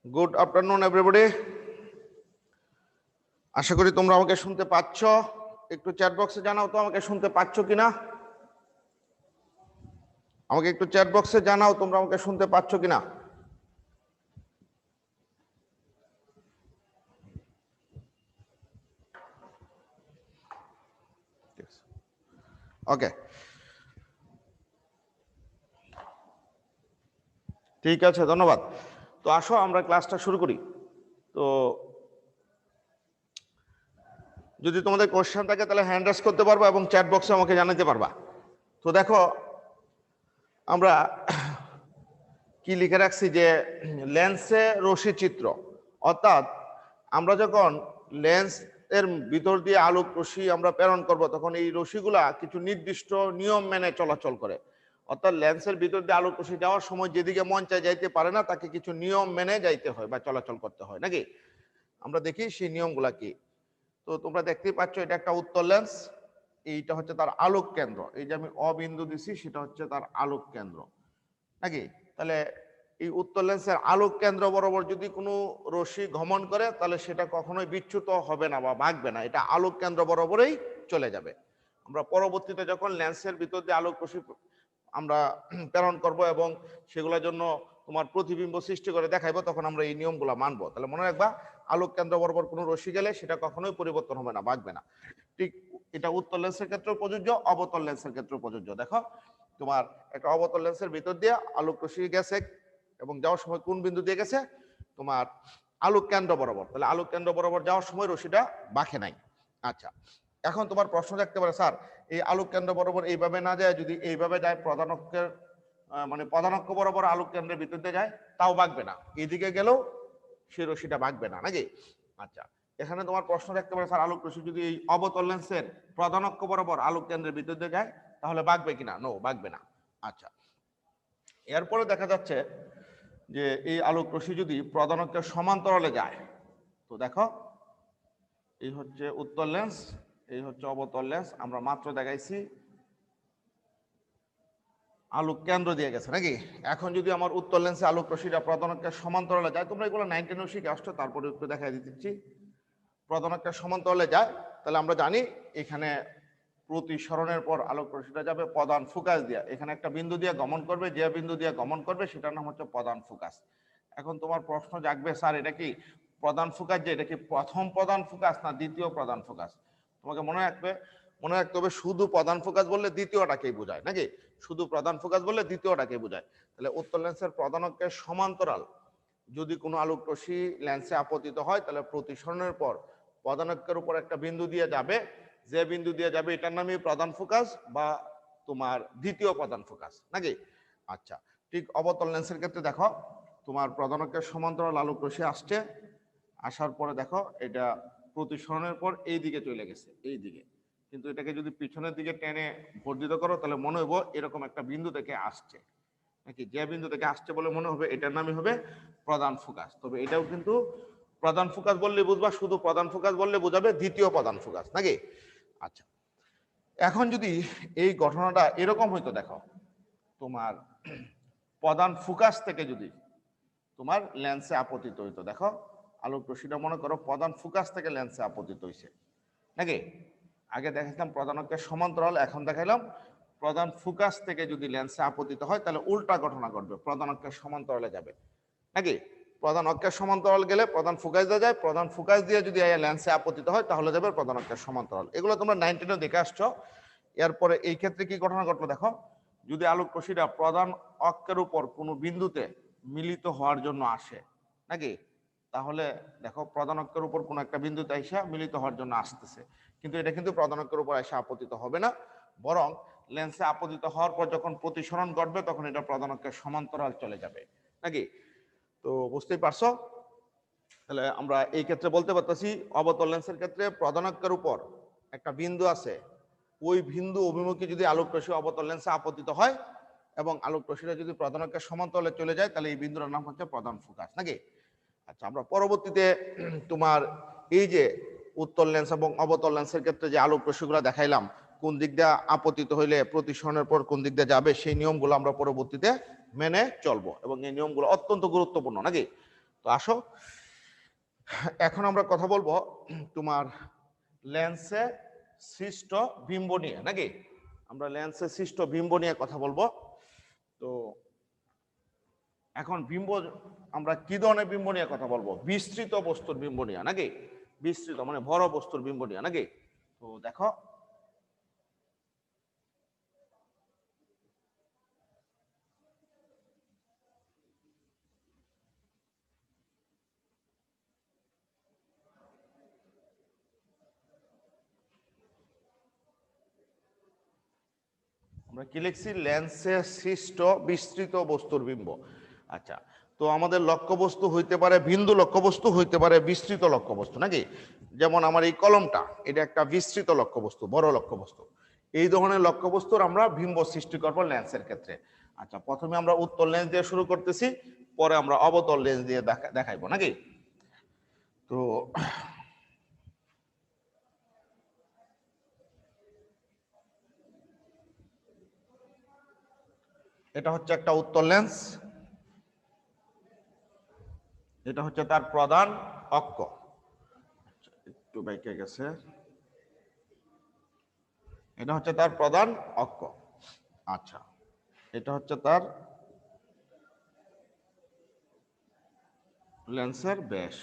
Good afternoon everybody. আশা করি তোমরা আমাকে শুনতে পাচ্ছ। একটু চ্যাট বক্সে জানাও তো আমাকে শুনতে পাচ্ছ কিনা। আমাকে একটু চ্যাট বক্সে জানাও তোমরা আমাকে শুনতে পাচ্ছ কিনা। ওকে, ঠিক আছে, ধন্যবাদ। তো আসো আমরা ক্লাসটা শুরু করি। তো যদি তোমাদের কোশ্চেন থাকে তাহলে হ্যান্ড রাইজ করতে পারবা এবং চ্যাট বক্সে আমাকে জানাতে পারবা। তো দেখো আমরা কি লিখে রাখছি যে লেন্সে রশ্মি চিত্র, অর্থাৎ আমরা যখন লেন্স এর ভিতর দিয়ে আলোক রশ্মি আমরা প্রেরণ করব তখন এই রশ্মিগুলা কিছু নির্দিষ্ট নিয়ম মেনে চলাচল করে। অর্থাৎ লেন্সের ভিতর দিয়ে আলোক রশ্মি যাওয়ার সময় যেদিকে মন চায় যাইতে পারে না, তাকে কিছু নিয়ম মেনে যাইতে হয় বা চলাচল করতে হয়, নাকি? আমরা দেখি সেই নিয়মগুলা কি। তো তোমরা দেখতেই পাচ্ছ এটা একটা উত্তল লেন্স, এইটা হচ্ছে তার আলোক কেন্দ্র। এই যে আমি অবিন্দু দিছি সেটা হচ্ছে তার আলোক কেন্দ্র, নাকি? তাহলে এই উত্তল লেন্সের আলোক কেন্দ্র বরাবর যদি কোনো রশ্মি গমন করে তাহলে সেটা কখনোই বিচ্যুত হবে না বা ভাগবে না, এটা আলোক কেন্দ্র বরাবরই চলে যাবে। আমরা পরবর্তীতে যখন লেন্সের ভিতর দিয়ে আলোক রশ্মি আমরা প্রেরণ করব এবং সেগুলোর জন্য তোমার প্রতিবিম্ব সৃষ্টি করে দেখাইবো, তখন আমরা এই নিয়মগুলো মানবো। তাহলে মনে রাখবা, আলোক কেন্দ্র বরাবর কোনো রশ্মি গেলে সেটা কখনোই পরিবর্তন হবে না, ভাগবে না। ঠিক এটা উত্তল লেন্সের ক্ষেত্রেও প্রযোজ্য, অবতল লেন্সের ক্ষেত্রেও প্রযোজ্য। দেখো তোমার একটা অবতল লেন্সের ভিতর দিয়ে আলোক রশ্মি গেছে এবং যাওয়ার সময় কোন বিন্দু দিয়ে গেছে? তোমার আলোক কেন্দ্র বরাবর। তাহলে আলোক কেন্দ্র বরাবর যাওয়ার সময় রশ্মিটা বাঁকে নাই। আচ্ছা, এখন তোমার প্রশ্ন থাকতে পারে, স্যার এই আলোক কেন্দ্র বরাবর এইভাবে না যায়, যদি এইভাবে যায় প্রধান অক্ষের মানে প্রধান অক্ষ বরাবর আলোক কেন্দ্রের ভিতর দিয়ে যায় তাও বাঁকবে না, এইদিকে গেলেও সেই রশ্মিটা বাঁকবে না, নাকি? আচ্ছা, এখানে তোমার প্রশ্ন থাকতে পারে, স্যার আলোক রশ্মি যদি এই অবতল লেন্সের প্রধান অক্ষ বরাবর আলোক কেন্দ্রের ভিতর দিয়ে যায় তাহলে বাঁকবে কিনা? নো, বাঁকবে না। আচ্ছা, এরপরে দেখা যাচ্ছে যে এই আলোক রশ্মি যদি প্রধান অক্ষের সমান্তরালে যায়, তো দেখো এই হচ্ছে উত্তল লেন্স, এই হচ্ছে অবতল লেন্স। আমরা মাত্র দেখাইছি আলোক কেন্দ্র দিয়ে গেছে, নাকি? এখন যদি আমার উত্তল লেন্সে আলোক রশ্মিটা প্রধান অক্ষের সমান্তরালে যায়, তোমরা এগুলো 19 শিখে আসছো, তারপরে একটু দেখাই দিচ্ছি। প্রধান অক্ষের সমান্তরালে যায় তাহলে আমরা জানি এখানে প্রতিসরণের পর আলোক রশ্মিটা যাবে প্রধান ফোকাস দিয়ে, এখানে একটা বিন্দু দিয়ে গমন করবে, যে বিন্দু দিয়ে গমন করবে সেটার নাম হচ্ছে প্রধান ফোকাস। এখন তোমার প্রশ্ন জাগবে, স্যার এটা কি প্রধান ফোকাস, যে এটা কি প্রথম প্রধান ফোকাস না দ্বিতীয় প্রধান ফোকাস? তোমাকে মনে রাখতে হবে শুধু প্রধান ফোকাস বললে দ্বিতীয়টাকেই বোঝায়, নাকি? শুধু প্রধান ফোকাস বললে দ্বিতীয়টাকে বোঝায়। তাহলে উত্তল লেন্সের প্রধান অক্ষের সমান্তরাল যদি কোনো আলোক রশ্মি লেন্সে আপতিত হয় তাহলে প্রতিসরণের পর প্রধান অক্ষের উপর একটা বিন্দু দিয়ে যাবে, যে বিন্দু দিয়ে যাবে এটার নামই প্রধান ফোকাস বা তোমার দ্বিতীয় প্রধান ফোকাস, নাকি? আচ্ছা, ঠিক অবতল লেন্সের ক্ষেত্রে দেখো তোমার প্রধান অক্ষের সমান্তরাল আলোক রশ্মি আসছে, আসার পরে দেখো এটা প্রতিসরণের পর এই দিকে চলে গেছে, এই দিকে। কিন্তু এটাকে যদি পিছনের দিকে টেনে বর্ধিত করো তাহলে মনে হইব এরকম একটা বিন্দু থেকে আসছে, নাকি? যে বিন্দু থেকে আসছে বলে মনে হবে এটার নামই হবে প্রধান ফোকাস। তবে এটাও কিন্তু প্রধান ফোকাস বললে বুঝবা, শুধু প্রধান ফোকাস বললে বোঝাবে দ্বিতীয় প্রধান ফোকাস, নাকি? আচ্ছা, এখন যদি এই ঘটনাটা এরকম হইতো, দেখো তোমার প্রধান ফোকাস থেকে যদি তোমার লেন্সে আপতিত হইতো, দেখো আলোক রশ্মিটা মনে করো প্রধান ফোকাস থেকে লেন্সে আপতিত হইছে, নাকি? আগে দেখাইলাম প্রধান অক্ষের সমান্তরাল, এখন দেখাইলাম প্রধান ফোকাস থেকে যদি লেন্সে আপতিত হয় তাহলে উল্টা ঘটনা ঘটবে, প্রধান অক্ষের সমান্তরালে যাবে, নাকি? প্রধান অক্ষের সমান্তরাল গেলে প্রধান ফোকাস দিয়ে যায়, প্রধান ফোকাস দিয়ে যদি লেন্সে আপতিত হয় তাহলে যাবে প্রধান অক্ষের সমান্তরাল। এগুলো তোমরা 19 দেখে আসছো। এরপরে এই ক্ষেত্রে কি ঘটনা ঘটলো দেখো, যদি আলোক রশ্মিটা প্রধান অক্ষের উপর কোনো বিন্দুতে মিলিত হওয়ার জন্য আসে, নাকি? তাহলে দেখো প্রধান অক্ষের উপর কোনো একটা বিন্দুতে এসে মিলিত হওয়ার জন্য আসতেছে, কিন্তু এটা কিন্তু প্রধান অক্ষের উপর এসে আপতিত হবে না, বরং লেন্সে আপতিত হওয়ার পর যখন প্রতিসরণ ঘটবে তখন এটা প্রধান অক্ষের সমান্তরাল চলে যাবে, নাকি? তো বুঝতেই পারছো। তাহলে আমরা এই ক্ষেত্রে বলতে পারতেছি অবতল লেন্সের ক্ষেত্রে প্রধান অক্ষের উপর একটা বিন্দু আছে, ওই বিন্দু অভিমুখী যদি আলোক রশ্মি অবতল লেন্সে আপতিত হয় এবং আলোক রশ্মিটা যদি প্রধান অক্ষের সমান্তরালে চলে যায় তাহলে এই বিন্দুর নাম হচ্ছে প্রধান ফোকাস, নাকি? আচ্ছা, আমরা পরবর্তীতে তোমার এই যে উত্তল লেন্স এবং অবতল লেন্সের ক্ষেত্রে যে আলোক রশ্মিগুলো দেখাইলাম কোন দিক দিয়ে আপতিত হইলে প্রতিসরণের পর কোন দিক দিয়ে যাবে, সেই নিয়মগুলো আমরা পরবর্তীতে মেনে চলবো এবং এই নিয়মগুলো অত্যন্ত গুরুত্বপূর্ণ, নাকি? তো আসো এখন আমরা কথা বলবো তোমার লেন্সে সৃষ্ট বিম্ব নিয়ে, নাকি? আমরা লেন্সে সৃষ্ট বিম্ব নিয়ে কথা বলবো। তো এখন বিম্ব আমরা কি ধরনের বিম্ব নিয়ে কথা বলবো? বিস্তৃত বস্তুর বিম্ব নিয়ে, নাকি? বিস্তৃত মানে বড় বস্তুর বিম্ব নিয়ে, নাকি? তো দেখো আমরা কি লিখছি? লেন্সে সৃষ্ট বিস্তৃত বস্তুর বিম্ব। আচ্ছা, তো আমাদের লক্ষ্যবস্তু হইতে পারে বিন্দু লক্ষ্যবস্তু, হইতে পারে বিস্তৃত লক্ষ্যবস্তু, নাকি? যেমন আমার এই কলমটা, এটা একটা বিস্তৃত লক্ষ্যবস্তু, বড় লক্ষ্যবস্তু। এই ধরনের লক্ষ্যবস্তুর আমরা বিম্ব সৃষ্টি করবো লেন্সের ক্ষেত্রে। আচ্ছা, প্রথমে আমরা উত্তল লেন্স দিয়ে শুরু করতেছি, পরে আমরা অবতল লেন্স দিয়ে দেখাইবো, নাকি? তো এটা হচ্ছে একটা উত্তল লেন্স, এটা হচ্ছে তার প্রধান অক্ষ। একটু বাইকে গেছে, এটা হচ্ছে তার প্রধান অক্ষ। আচ্ছা, এটা হচ্ছে তার লেন্সের ব্যাস।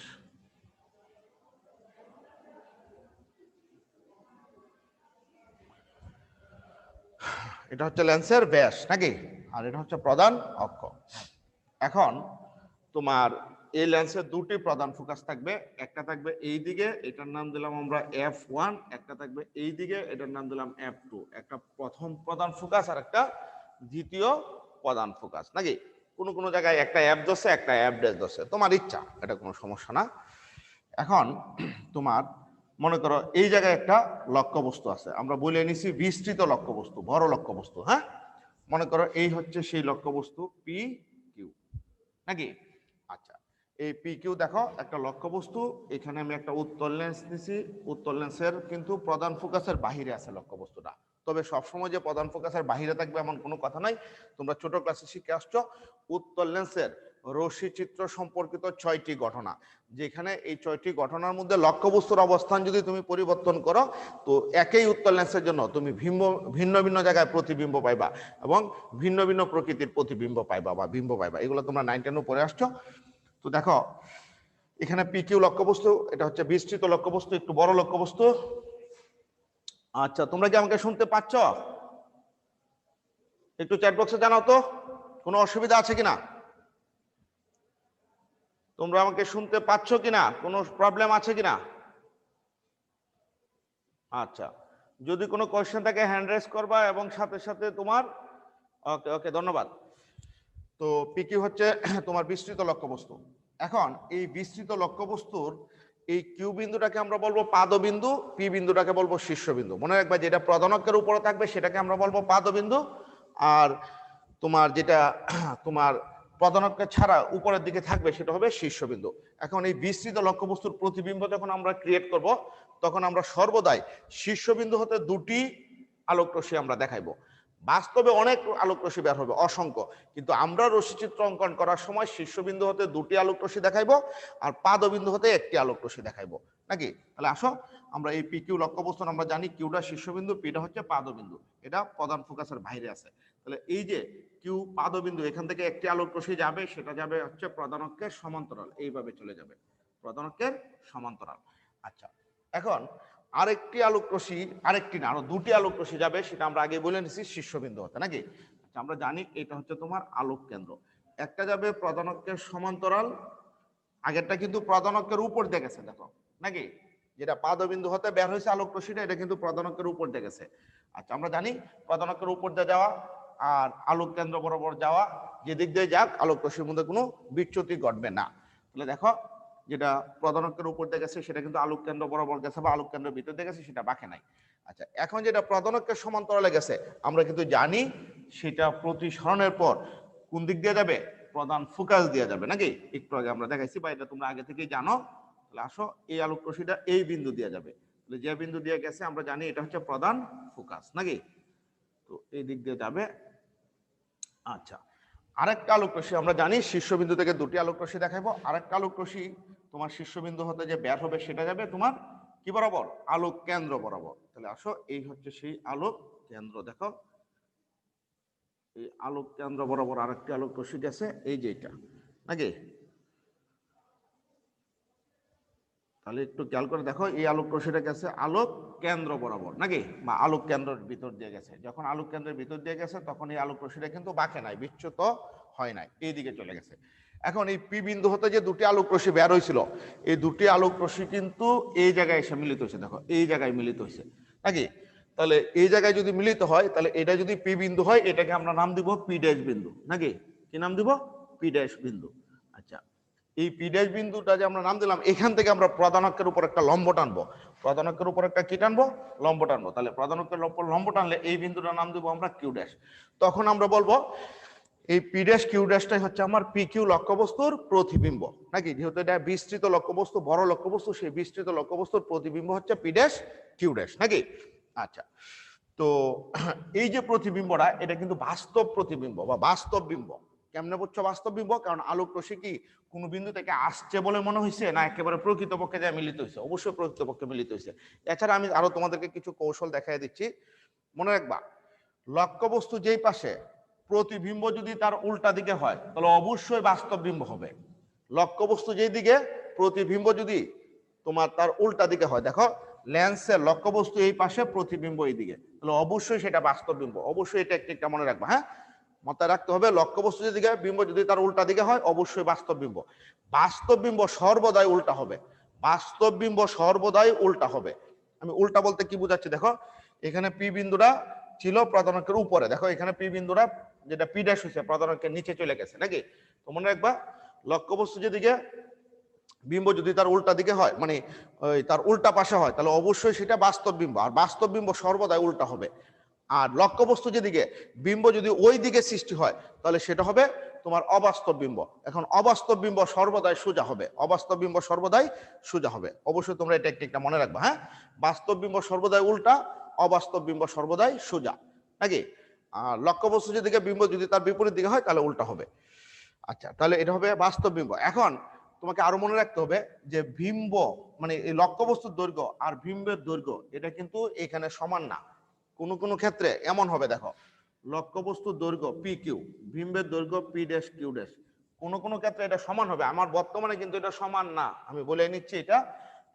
এটা হচ্ছে লেন্সের ব্যাস, নাকি? আর এটা হচ্ছে প্রধান অক্ষ। এখন তোমার এই লেন্সের দুটি প্রধান ফোকাস থাকবে, একটা থাকবে এই দিকে, এটার নাম দিলাম আমরা F1, একটা থাকবে এই দিকে, এটার নাম দিলাম F2। একটা প্রথম প্রধান ফোকাস আর একটা দ্বিতীয় প্রধান ফোকাস, নাকি? কোনো কোনো জায়গায় একটা অ্যাপ ধরছে, একটা অ্যাপ ড্যাশ ধরছে, তোমার ইচ্ছা, এটা কোনো সমস্যা না। এখন তোমার মনে করো এই জায়গায় একটা লক্ষ্যবস্তু আছে, আমরা বলে নিছি বিস্তৃত লক্ষ্যবস্তু, বড় লক্ষ্যবস্তু। হ্যাঁ, মনে করো এই হচ্ছে সেই লক্ষ্যবস্তু পি কিউ, নাকি? আচ্ছা, এই পি কিউ দেখো একটা লক্ষ্যবস্তু, এখানে আমি একটা উত্তল লেন্স নিছি, উত্তল লেন্সের কিন্তু প্রধান ফোকাসের বাহিরে আছে লক্ষ্যবস্তুটা। তবে সবসময় যে প্রধান ফোকাসের বাহিরে থাকবে এমন কোনো কথা নাই। তোমরা ছোট ক্লাসে শিখে আসছো উত্তল লেন্সের রশ্মি চিত্র সম্পর্কিত 6টি ঘটনা, যেখানে এই 6টি ঘটনার মধ্যে লক্ষ্যবস্তুর অবস্থান যদি তুমি পরিবর্তন করো, তো একই উত্তল লেন্সের জন্য তুমি ভিন্ন ভিন্ন জায়গায় প্রতিবিম্ব পাইবা এবং ভিন্ন ভিন্ন প্রকৃতির প্রতিবিম্ব পাইবা বা বিম্ব পাইবা। এগুলো তোমরা 9 10 পড়ে আসছো। তো দেখো এখানে পি কিউ লক্ষ্যবস্তু, এটা হচ্ছে বিস্তৃত লক্ষ্যবস্তু, একটু বড় লক্ষ্যবস্তু। আচ্ছা, তোমরা কি আমাকে শুনতে পাচ্ছ? একটু চ্যাট বক্সে জানাও তো কোনো অসুবিধা আছে কিনা, তোমরা আমাকে শুনতে পাচ্ছ কিনা, কোনো প্রবলেম আছে কিনা? আচ্ছা, যদি কোনো কোয়েশ্চেন থাকে হ্যান্ড রেজ করবা এবং সাথে সাথে তোমার ওকে ওকে ধন্যবাদ। তো পি কিউ হচ্ছে তোমার বিস্তৃত লক্ষ্যবস্তু। এখন এই বিস্তৃত লক্ষ্যবস্তুর এই কিউ বিন্দুটাকে আমরা বলবো পাদবিন্দু, পি বিন্দুটাকে বলবো শীর্ষবিন্দু। মনে রাখবা যেটা প্রধান অক্ষের উপরে থাকবে সেটাকে আমরা বলবো পাদবিন্দু, আর তোমার যেটা তোমার প্রধান অক্ষ ছাড়া উপরের দিকে থাকবে সেটা হবে শীর্ষবিন্দু। এখন এই বিস্তৃত লক্ষ্যবস্তুর প্রতিবিম্ব যখন আমরা ক্রিয়েট করব, তখন আমরা সর্বদাই শীর্ষবিন্দু হতে দুটি আলোক রশ্মি আমরা দেখাইবো। বাস্তবে অনেক আলোক রশ্মি বের হবে, অসংখ্য, কিন্তু আমরা রশ্মিচিত্র অঙ্কন করার সময় শীর্ষবিন্দু হতে দুটি আলোক রশ্মি দেখাইবো আর পাদবিন্দু হতে একটি আলোক রশ্মি দেখাইবো, নাকি? তাহলে আসো আমরা এই পি কিউ লক্ষ্যবস্তু আমরা জানি কিউটা শীর্ষবিন্দু, পিটা হচ্ছে পাদবিন্দু, এটা প্রধান ফোকাসের বাইরে আছে। তাহলে এই যে কিউ পাদবিন্দু, এখান থেকে একটি আলোক রশ্মি যাবে, সেটা যাবে হচ্ছে প্রধান অক্ষের সমান্তরাল, এইভাবে চলে যাবে প্রধান অক্ষের সমান্তরাল। আচ্ছা, এখন আরেকটি আলোক রশ্মি, আরেকটি না আরো দুটি আলোক রশ্মি যাবে, সেটা আমরা আগে বলে নিছি শীর্ষবিন্দু হতে, নাকি? আচ্ছা, আমরা জানি এটা হচ্ছে তোমার আলোক কেন্দ্র। একটা যাবে প্রধান অক্ষের সমান্তরাল, আগেরটা কিন্তু প্রধান অক্ষের উপর দিয়ে গেছে, দেখো, নাকি? যেটা পাদবিন্দু হতে বের হয়েছে আলোক রশ্মিটা, এটা কিন্তু প্রধান অক্ষের উপর দিয়ে গেছে। আচ্ছা, আমরা জানি প্রধান অক্ষের উপর দিয়ে যাওয়া আর আলোক কেন্দ্র বরাবর যাওয়া, যে দিক দিয়ে যাক আলোক রশ্মির মধ্যে কোনো বিচ্যুতি ঘটবে না। তাহলে দেখো যেটা প্রধান অক্ষের উপর দিয়ে গেছে সেটা কিন্তু আলোক কেন্দ্র বরাবর গেছে বা আলোক কেন্দ্রের ভিতর দিয়ে গেছে, সেটা বাঁকে নাই। আচ্ছা, এখন যেটা প্রধান অক্ষের সমান্তরালে গেছে, আমরা কিন্তু জানি সেটা প্রতিসরণের পর কোন দিক দিয়ে যাবে? প্রধান ফোকাস দিয়ে যাবে, নাকি? একটু আগে আমরা দেখাইছি বা এটা তোমরা আগে থেকেই জানো। তাহলে আসো এই আলোক রশ্মিটা এই বিন্দু দিয়ে যাবে, তাহলে যে বিন্দু দিয়ে গেছে আমরা জানি এটা হচ্ছে প্রধান ফোকাস, নাকি? তো এই দিক দিয়ে যাবে। আচ্ছা, আরেকটা আলোক রশ্মি আমরা জানি শীর্ষবিন্দু থেকে দুটি আলোক রশ্মি দেখাবো। আরেকটা আলোক রশ্মি তোমার শীর্ষবিন্দু হতে যে বের হবে সেটা যাবে তোমার কি বরাবর, আলোক কেন্দ্র বরাবর। তাহলে আসো, এই হচ্ছে সেই আলোক কেন্দ্র। দেখো এই আলোক কেন্দ্র বরাবর আরেকটি আলোক রশ্মি গেছে, এই যে এটা নাকি। তাহলে একটু খেয়াল করে দেখো, এই আলোক রশ্মিটা গেছে আলোক কেন্দ্র বরাবর নাকি, বা আলোক কেন্দ্রের ভিতর দিয়ে গেছে। যখন আলোক কেন্দ্রের ভিতর দিয়ে গেছে তখন এই আলোক রশ্মিটা কিন্তু বাঁকে নাই, বিচ্যুত হয় নাই, এই দিকে চলে গেছে। এখন এই পি বিন্দু হতে যে দুটি আলোক রশ্মি বের হয়েছিল, এই দুটি আলোক রশ্মি কিন্তু এই জায়গায় এসে মিলিত হয়েছে। দেখো এই জায়গায় মিলিত হয়েছে নাকি। তাহলে এই জায়গায় যদি মিলিত হয়, তাহলে এটা যদি পি বিন্দু হয়, এটাকে আমরা নাম দিব পি ড্যাশ বিন্দু নাকি। কি নাম দিব? পি ড্যাশ বিন্দু। আচ্ছা, এই পি ড্যাশ বিন্দুটা যে আমরা নাম দিলাম, এখান থেকে আমরা প্রধান অক্ষের উপর একটা লম্ব টানবো। প্রধান অক্ষের উপর একটা কি টানবো? লম্ব টানবো। তাহলে প্রধান অক্ষের উপর লম্ব টানলে এই বিন্দুটার নাম দেবো আমরা কিউ ড্যাশ। তখন আমরা বলবো এই পি ড্যাশ কিউ ড্যাশটাই হচ্ছে আমার পি কিউ লক্ষ্যবস্তুর প্রতিবিম্ব নাকি। যেহেতু এটা বিস্তৃত লক্ষ্যবস্তু, বড় লক্ষ্যবস্তু, সেই বিস্তৃত লক্ষ্যবস্তুর প্রতিবিম্ব হচ্ছে পি ড্যাশ কিউ ড্যাশ নাকি। আচ্ছা, তো এই যে প্রতিবিম্বটা, এটা কিন্তু বাস্তব প্রতিবিম্ব বা বাস্তব বিম্ব। কেমনে বুঝছো বাস্তব বিম্ব? কারণ আলোক রশ্মি কি কোনো বিন্দু থেকে আসছে বলে মনে হয়েছে, না একেবারে প্রকৃতপক্ষে যা মিলিত হয়েছে? অবশ্যই প্রকৃতপক্ষে মিলিত হয়েছে। এছাড়া আমি আরো তোমাদেরকে কিছু কৌশল দেখাই দিচ্ছি, মনে রাখবা। লক্ষ্যবস্তু যেই পাশে, প্রতিবিম্ব যদি তার উল্টা দিকে হয় তাহলে অবশ্যই বাস্তব বিম্ব হবে। লক্ষ্যবস্তু যেই দিকে, প্রতিবিম্ব যদি তোমার তার উল্টা দিকে হয়, দেখো লেন্সের লক্ষ্যবস্তু এই পাশে, প্রতিবিম্ব এই দিকে, তাহলে অবশ্যই সেটা বাস্তব বিম্ব। অবশ্যই এটা একটা মনে রাখবা, হ্যাঁ, মাথায় রাখতে হবে। লক্ষ্যবস্তু যেদিকে, বিম্ব যদি তার উল্টা দিকে হয়, অবশ্যই বাস্তব বিম্ব। বাস্তব বিম্ব সর্বদাই উল্টা হবে। বাস্তব বিম্ব সর্বদাই উল্টা হবে। আমি উল্টা বলতে কি বুঝাচ্ছি দেখো, এখানে পি বিন্দুটা ছিল প্রধান অক্ষের উপরে, দেখো এখানে পি বিন্দুটা যেটা পি ড্যাশ হয়েছে প্রধান অক্ষের নিচে চলে গেছে নাকি। তো মনে রাখবা, লক্ষ্যবস্তু যেদিকে, বিম্ব যদি তার উল্টা দিকে হয়, মানে তার উল্টা পাশে হয়, তাহলে অবশ্যই সেটা বাস্তব বিম্ব। আর বাস্তব বিম্ব সর্বদাই উল্টা হবে। আর লক্ষ্যবস্তু যেদিকে, বিম্ব যদি ওই দিকে সৃষ্টি হয়, তাহলে সেটা হবে তোমার অবাস্তব বিম্ব। এখন অবাস্তব বিম্ব সর্বদাই সোজা হবে, অবাস্তব বিম্ব সর্বদাই সোজা হবে। অবশ্যই তোমরা এটা একটা মনে রাখবা, হ্যাঁ। বাস্তব বিম্ব সর্বদাই উল্টা, অবাস্তব বিম্ব সর্বদাই সোজা নাকি। আর লক্ষ্যবস্তু যেদিকে, বিম্ব যদি তার বিপরীত দিকে হয়, তাহলে উল্টা হবে। আচ্ছা, তাহলে এটা হবে বাস্তব বিম্ব। এখন তোমাকে আরো মনে রাখতে হবে যে বিম্ব মানে এই লক্ষ্যবস্তুর দৈর্ঘ্য আর বিম্বের দৈর্ঘ্য এটা কিন্তু এখানে সমান না। কোনো কোনো ক্ষেত্রে এমন হবে, দেখো লক্ষ্যবস্তুর দৈর্ঘ্য পি কিউ, বিম্বের দৈর্ঘ্য পি ড্যাশ কিউ ড্যাশ, কোনো কোনো ক্ষেত্রে এটা সমান হবে। আমার বর্তমানে কিন্তু এটা সমান না, আমি বলে নিচ্ছি। এটা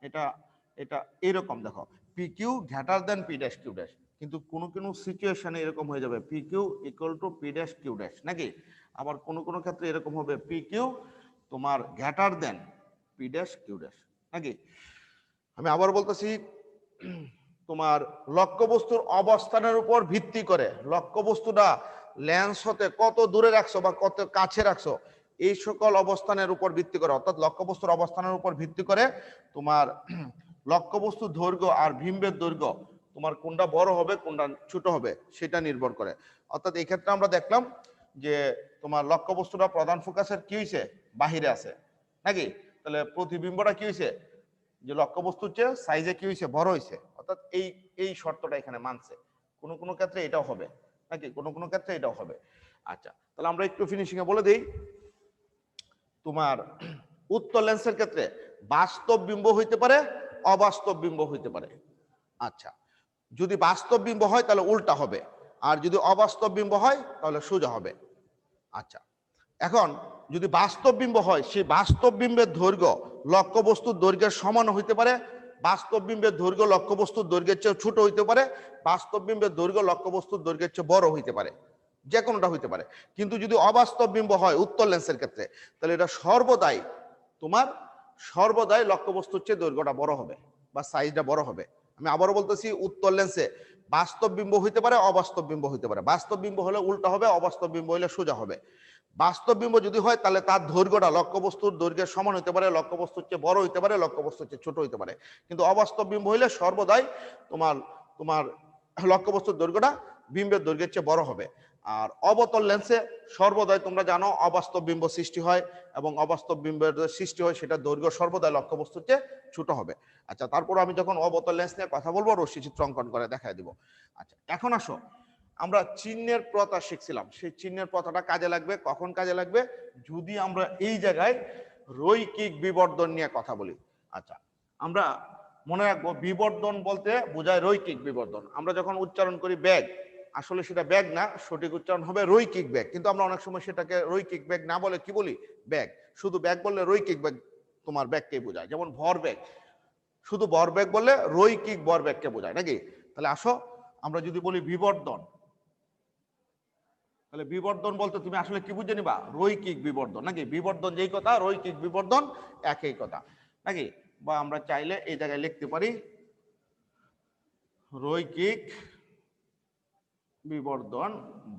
এটা এটা এরকম দেখো, P Q greater than P dash Q dash, কিন্তু কোনো কোনো সিচুয়েশনে এরকম হয়ে যাবে P Q equal to P dash Q dash নাকি। আবার কোনো কোনো ক্ষেত্রে এরকম হবে পি কিউ তোমার greater than P dash Q dash নাকি। আমি আবার বলতেছি, তোমার লক্ষ্যবস্তুর অবস্থানের উপর ভিত্তি করে, লক্ষ্যবস্তুটা লেন্স হতে কত দূরে রাখছো বা কত কাছে রাখছো, এই সকল অবস্থানের উপর ভিত্তি করে, অর্থাৎ লক্ষ্যবস্তুর অবস্থানের উপর ভিত্তি করে তোমার লক্ষ্যবস্তুর দৈর্ঘ্য আর বিম্বের দৈর্ঘ্য তোমার কোনটা বড় হবে কোনটা ছোট হবে সেটা নির্ভর করে। অর্থাৎ এই ক্ষেত্রে আমরা দেখলাম যে তোমার লক্ষ্যবস্তুটা প্রধান ফোকাসের কি হয়েছে, বাহিরে আছে নাকি। তাহলে প্রতিবিম্বটা কি হয়েছে, যে লক্ষ্যবস্তুর চেয়ে সাইজে কি হয়েছে, বড় হয়েছে। অর্থাৎ এই এই শর্তটা এখানে মানছে। কোনো কোনো ক্ষেত্রে এটাও হবে নাকি, কোনো কোনো ক্ষেত্রে এটাও হবে। আচ্ছা, তাহলে আমরা একটু ফিনিশিং এ বলে দিই। তোমার উত্তল লেন্সের ক্ষেত্রে বাস্তব বিম্ব হইতে পারে, অবাস্তব বিম্ব হইতে পারে। আচ্ছা, যদি বাস্তব বিম্ব হয় তাহলে উল্টা হবে, আর যদি অবাস্তব বিম্ব হয় তাহলে সোজা হবে। আচ্ছা, এখন যদি বাস্তব বিম্ব হয়, সেই বাস্তব বিম্বের দৈর্ঘ্য লক্ষ্যবস্তুর দৈর্ঘ্যের সমান হইতে পারে, বাস্তব বিম্বের দৈর্ঘ্য লক্ষ্যবস্তুর দৈর্ঘ্যের চেয়ে ছোট হইতে পারে, বাস্তব বিম্বের দৈর্ঘ্য লক্ষ্যবস্তুর দৈর্ঘ্যের চেয়ে বড় হইতে পারে, যে কোনোটা হইতে পারে। কিন্তু যদি অবাস্তব বিম্ব হয় উত্তল লেন্সের ক্ষেত্রে, তাহলে এটা সর্বদাই তোমার সর্বদাই লক্ষ্যবস্তুর চেয়ে দৈর্ঘ্যটা বড় হবে বা সাইজটা বড় হবে। আমি আবারও বলতেছি, উত্তল লেন্সে বাস্তব বিম্ব হইতে পারে, অবাস্তব বিম্ব হইতে পারে। বাস্তব বিম্ব হলে উল্টা হবে, অবাস্তব বিম্ব হলে সোজা হবে। বাস্তব বিম্ব যদি হয় তাহলে তার দৈর্ঘ্যটা লক্ষ্যবস্তুর দৈর্ঘ্যের সমান হতে পারে, লক্ষ্যবস্তুর চেয়ে বড় হইতে পারে, লক্ষ্যবস্তুর চেয়ে ছোট হইতে পারে। কিন্তু অবাস্তব বিম্ব হইলে সর্বদাই তোমার তোমার লক্ষ্যবস্তুর দৈর্ঘ্যটা বিম্বের দৈর্ঘ্যের চেয়ে বড় হবে। আর অবতল লেন্সে সর্বদাই তোমরা জানো অবাস্তব বিম্ব সৃষ্টি হয়, এবং অবাস্তব বিম্বের সৃষ্টি হয় সেটা দৈর্ঘ্য সর্বদাই লক্ষ্যবস্তুর চেয়ে ছোট হবে। আচ্ছা, তারপর আমি যখন অবতল লেন্স নিয়ে কথা বলবো রশ্মি চিত্র অঙ্কন করে দেখাই দিব। আচ্ছা, এখন আসো আমরা চিহ্নের প্রথা শিখছিলাম, সেই চিহ্নের প্রথাটা কাজে লাগবে। কখন কাজে লাগবে? যদি আমরা এই জায়গায় রৈখিক বিবর্ধন নিয়ে কথা বলি। আচ্ছা, আমরা মনে রাখবো বিবর্ধন বলতে বোঝায় রৈখিক বিবর্ধন। আমরা যখন উচ্চারণ করি ব্যাগ, আসলে সেটা ব্যাগ না, সঠিক উচ্চারণ হবে রৈখিক ব্যাগ। কিন্তু আমরা অনেক সময় সেটাকে রৈখিক ব্যাগ না বলে কি বলি? ব্যাগ। শুধু ব্যাগ বললে রৈখিক ব্যাগ তোমার ব্যাগকে বোঝায়। যেমন ভর ব্যাগ, শুধু ভর ব্যাগ বললে রৈখিক ভর ব্যাগকে বোঝায় নাকি? তাহলে আসো আমরা যদি বলি বিবর্ধন, তাহলে বিবর্ধন বলতে তুমি আসলে কি বুঝে নিবা? রৈখিক বিবর্ধন নাকি? বিবর্ধন যেই কথা, রৈখিক বিবর্ধন একই কথা নাকি? বা আমরা চাইলে এই জায়গায় লিখতে পারি রৈখিক বিবর্ধন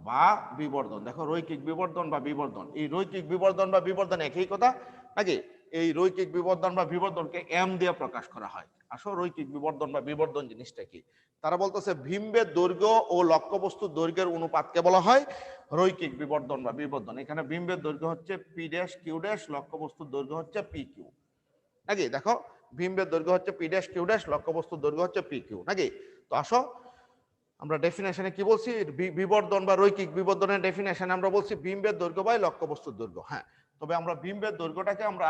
বা বিবর্ধন। দেখো রৈখিক বিবর্ধন বা বিবর্ধন, এই রৈখিক বিবর্ধন বা বিবর্ধন একই কথা নাকি? এই রৈখিক বিবর্ধন বা বিবর্ধনকে এম দিয়ে প্রকাশ করা হয়। আসো রৈখিক বিবর্ধন বা বিবর্ধন জিনিসটা কি? তারা বলতেছে বিম্বের দৈর্ঘ্য ও লক্ষ্যবস্তুর দৈর্ঘ্যের অনুপাতকে বলা হয় রৈখিক বিবর্ধন বা বিবর্ধন। এখানে বিম্বের দৈর্ঘ্য হচ্ছে পি ড্যাশ কিউ ড্যাশ, লক্ষ্যবস্তুর দৈর্ঘ্য হচ্ছে পি কিউ নাকি? দেখো বিম্বের দৈর্ঘ্য হচ্ছে পি ড্যাশ কিউ ড্যাশ, লক্ষ্যবস্তুর দৈর্ঘ্য হচ্ছে পি কিউ নাকি? তো আসো আমরা ডেফিনেশনে কি বলছি? বিবর্ধন বা রৈখিক বিবর্ধনের ডেফিনেশনে আমরা বলছি বিম্বের দৈর্ঘ্য বাই লক্ষ্যবস্তুর দৈর্ঘ্য। হ্যাঁ, তবে আমরা বিম্বের দৈর্ঘ্যটাকে আমরা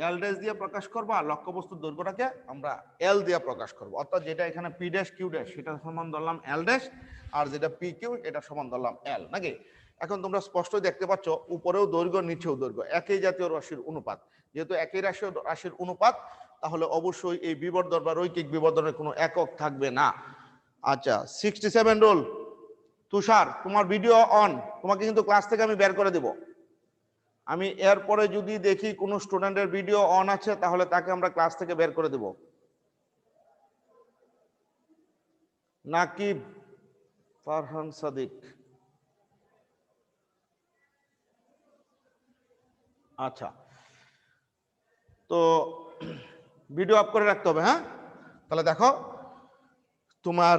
এল ড্যাশ দিয়ে প্রকাশ করব, আর লক্ষ্যবস্তুর দৈর্ঘ্যটাকে আমরা এল দিয়ে প্রকাশ করব। অর্থাৎ যেটা এখানে পি ড্যাশ কিউ ড্যাশ সেটা সমান ধরলাম এল ড্যাশ, আর যেটা পি কিউ এটা সমান ধরলাম এল নাকি? এখন তোমরা স্পষ্ট দেখতে পাচ্ছ উপরেও দৈর্ঘ্য নিচেও দৈর্ঘ্য, একই জাতীয় রাশির অনুপাত। যেহেতু একই রাশির অনুপাত, তাহলে অবশ্যই এই বিবর্ধন বা রৈখিক বিবর্ধনের কোনো একক থাকবে না। আচ্ছা, 67 রোল। তুষার, তোমার ভিডিও অন, তোমাকে কিন্তু ক্লাস থেকে আমি বের করে দেব। আমি এরপরে যদি দেখি কোনো স্টুডেন্টের ভিডিও অন আছে, তাহলে তাকে আমরা ক্লাস থেকে বের করে দেব। নাকিব, ফারহান সাদিক, আচ্ছা, তো ভিডিও অফ করে রাখতে হবে। হ্যাঁ, তাহলে দেখো তোমার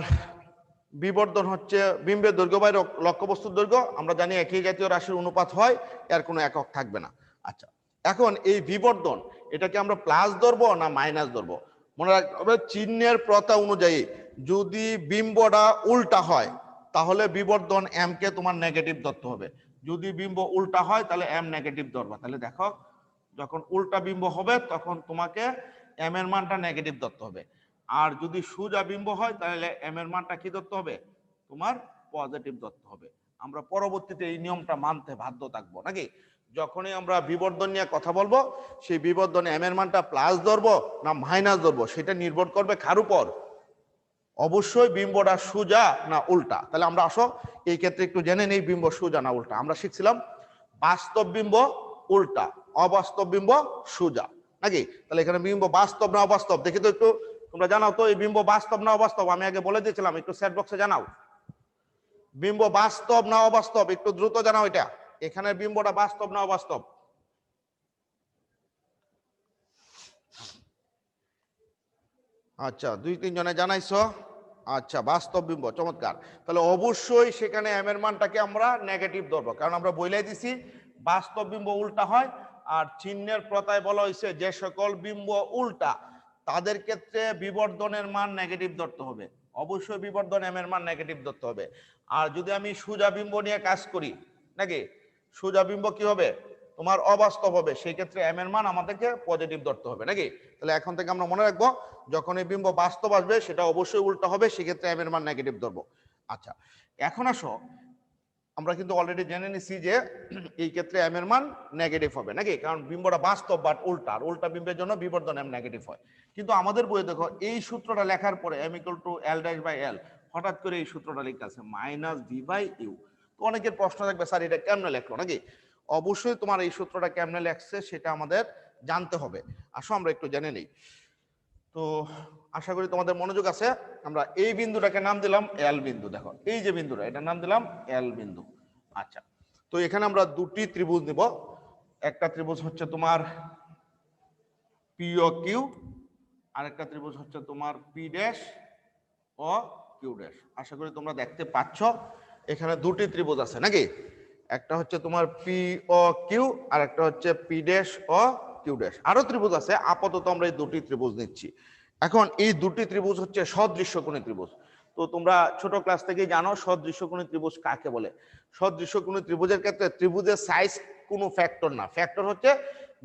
বিবর্ধন হচ্ছে বিম্বের দৈর্ঘ্য বাই লক্ষ্যবস্তুর দৈর্ঘ্য। আমরা জানি একই জাতীয় রাশির অনুপাত হয়, এর কোনো একক থাকবে না। আচ্ছা, এখন এই বিবর্ধন এটাকে আমরা প্লাস ধরবো না মাইনাস ধরবো? মনে রাখতে হবে চিহ্নের প্রথা অনুযায়ী যদি বিম্বটা উল্টা হয় তাহলে বিবর্ধন এম কে তোমার নেগেটিভ ধরতে হবে। যদি বিম্ব উল্টা হয় তাহলে এম নেগেটিভ ধরবা। তাহলে দেখো যখন উল্টা বিম্ব হবে তখন তোমাকে এম এর মানটা নেগেটিভ ধরতে হবে, আর যদি সোজা বিম্ব হয় তাহলে এম এর মানটা কি ধরতে হবে? তোমার পজিটিভ ধরতে হবে। আমরা পরবর্তীতে এই নিয়মটা মানতে বাধ্য থাকবো নাকি? যখনই আমরা বিবর্ধন নিয়ে কথা বলবো, সেই বিবর্ধনে এম এর মানটা প্লাস ধরবো না মাইনাস ধরবো সেটা নির্ভর করবে কার উপর? অবশ্যই বিম্বটা সোজা না উল্টা। তাহলে আমরা আসো এই ক্ষেত্রে একটু জেনে নেই বিম্ব সোজা না উল্টা। আমরা শিখছিলাম বাস্তব বিম্ব উল্টা, অবাস্তব বিম্ব সোজা নাকি? তাহলে এখানে বিম্ব বাস্তব না অবাস্তব দেখি তো একটু তোমরা জানাও তো, এই বিম্ব বাস্তব না অবাস্তব? আমি আগে বলে দিয়েছিলাম, একটু চ্যাট বক্সে জানাও বিম্ব বাস্তব না অবাস্তব, একটু দ্রুত জানাও এটা। এখানে বিম্বটা বাস্তব না অবাস্তব? আচ্ছা, 2-3 জনে জানাইছো। আচ্ছা, বাস্তব বিম্ব, চমৎকার। তাহলে অবশ্যই সেখানে এম এর মানটাকে আমরা নেগেটিভ ধরবো, কারণ আমরা বলেই দিছি বাস্তব বিম্ব উল্টা হয়। আর চিহ্নের প্রথায় বলা হয়েছে যে সকল বিম্ব উল্টা তাদের ক্ষেত্রে বিবর্ধনের মান নেগেটিভ ধরতে হবে। অবশ্যই বিবর্ধন এম এর মান নেগেটিভ ধরতে হবে। আর যদি আমি সোজা বিম্ব নিয়ে কাজ করি নাকি, সোজা বিম্ব কি হবে? তোমার অবাস্তব হবে, সেই ক্ষেত্রে এম এর মান আমাদেরকে পজিটিভ ধরতে হবে নাকি? তাহলে এখন থেকে আমরা মনে রাখবো যখন এই বিম্ব বাস্তব আসবে সেটা অবশ্যই উল্টা হবে, সেক্ষেত্রে এম এর মান নেগেটিভ ধরবো। আচ্ছা, এখন আসো আমরা কিন্তু অলরেডি জেনে নিছি যে এই ক্ষেত্রে এম এর মান নেগেটিভ হবে নাকি, কারণ বিম্বটা বাস্তব বাট উল্টা, আর উল্টা বিম্বের জন্য বিবর্ধন এম নেগেটিভ হয়। কিন্তু আমাদের বইয়ে দেখো এই সূত্রটা লেখার পরে M equal to L dash by L, হঠাৎ করে এই সূত্রটা লিখতে আছে মাইনাস ভি বাই ইউ। তো অনেকের প্রশ্ন থাকবে স্যার এটা কেমনে লেখলো নাকি? অবশ্যই তোমার এই সূত্রটা কেমনে লেখছে সেটা আমাদের জানতে হবে। আসো আমরা একটু জেনে নেই। তো আশা করি তোমাদের মনোযোগ আছে। আমরা এই বিন্দুটাকে নাম দিলাম এল বিন্দু। দেখো এই যে বিন্দুটা, এটা নাম দিলাম এল বিন্দু। আচ্ছা, তো এখানে আমরা দুটি ত্রিভুজ নিব। একটা ত্রিভুজ হচ্ছে তোমার পি ও কিউ, আর একটা ত্রিভুজ হচ্ছে তোমার P dash O Q dash. আশা করি তোমরা দেখতে পাচ্ছ এখানে দুটি ত্রিভুজ আছে নাকি? একটা হচ্ছে তোমার পি ও কিউ, আর একটা হচ্ছে P dash O Q dash. আরো ত্রিভুজ আছে, আপাতত আমরা এই দুটি ত্রিভুজ নিচ্ছি। এখন এই দুটি ত্রিভুজ হচ্ছে সদৃশ্যকোণী ত্রিভুজ। তো তোমরা ছোট ক্লাস থেকেই জানো সদৃশ্যকোণী ত্রিভুজ কাকে বলে। সদৃশ্যকোণী ত্রিভুজের ক্ষেত্রে ত্রিভুজের সাইজ কোনো ফ্যাক্টর না, ফ্যাক্টর হচ্ছে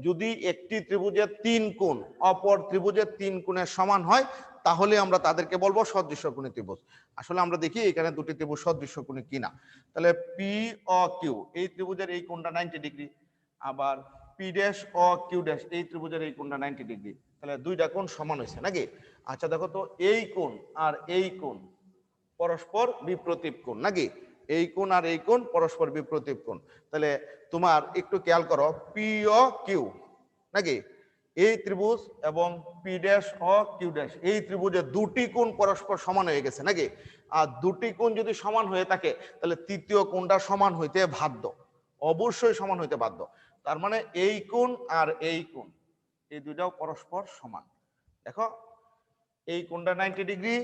যদি একটি ত্রিভুজের 3 কোণ অপর ত্রিভুজের 3 কোণের সমান হয় তাহলে আমরা তাদেরকে বলবো সদৃশ্যকোণী ত্রিভুজ। আসলে আমরা দেখি এখানে দুটি ত্রিভুজ সদৃশ্যকোণী কিনা। তাহলে পি ও কিউ এই ত্রিভুজের এই কোণটা 90 ডিগ্রি, আবার P dash O Q dash এই ত্রিভুজের এই কোণটা 90 ডিগ্রি, তাহলে দুইটা কোণ সমান হয়েছে নাকি। আচ্ছা দেখো তো এই কোণ আর এই কোণ পরস্পর বিপ্রতীপ কোণ নাকি, এই কোণ আর এই কোণ পরস্পর বিপ্রতীপ কোণ। তাহলে তোমার একটু খেয়াল করো পি ও কিউ নাকি এই ত্রিভুজ এবং P dash O Q dash এই ত্রিভুজের দুটি কোণ পরস্পর সমান হয়ে গেছে নাকি। আর দুটি কোণ যদি সমান হয়ে থাকে তাহলে তৃতীয় কোণটা সমান হইতে বাধ্য, অবশ্যই সমান হইতে বাধ্য। তার মানে এই কোণ আর এই কোণ এই দুইটাও পরস্পর সমান। দেখো এই কোণটা 90 ডিগ্রি,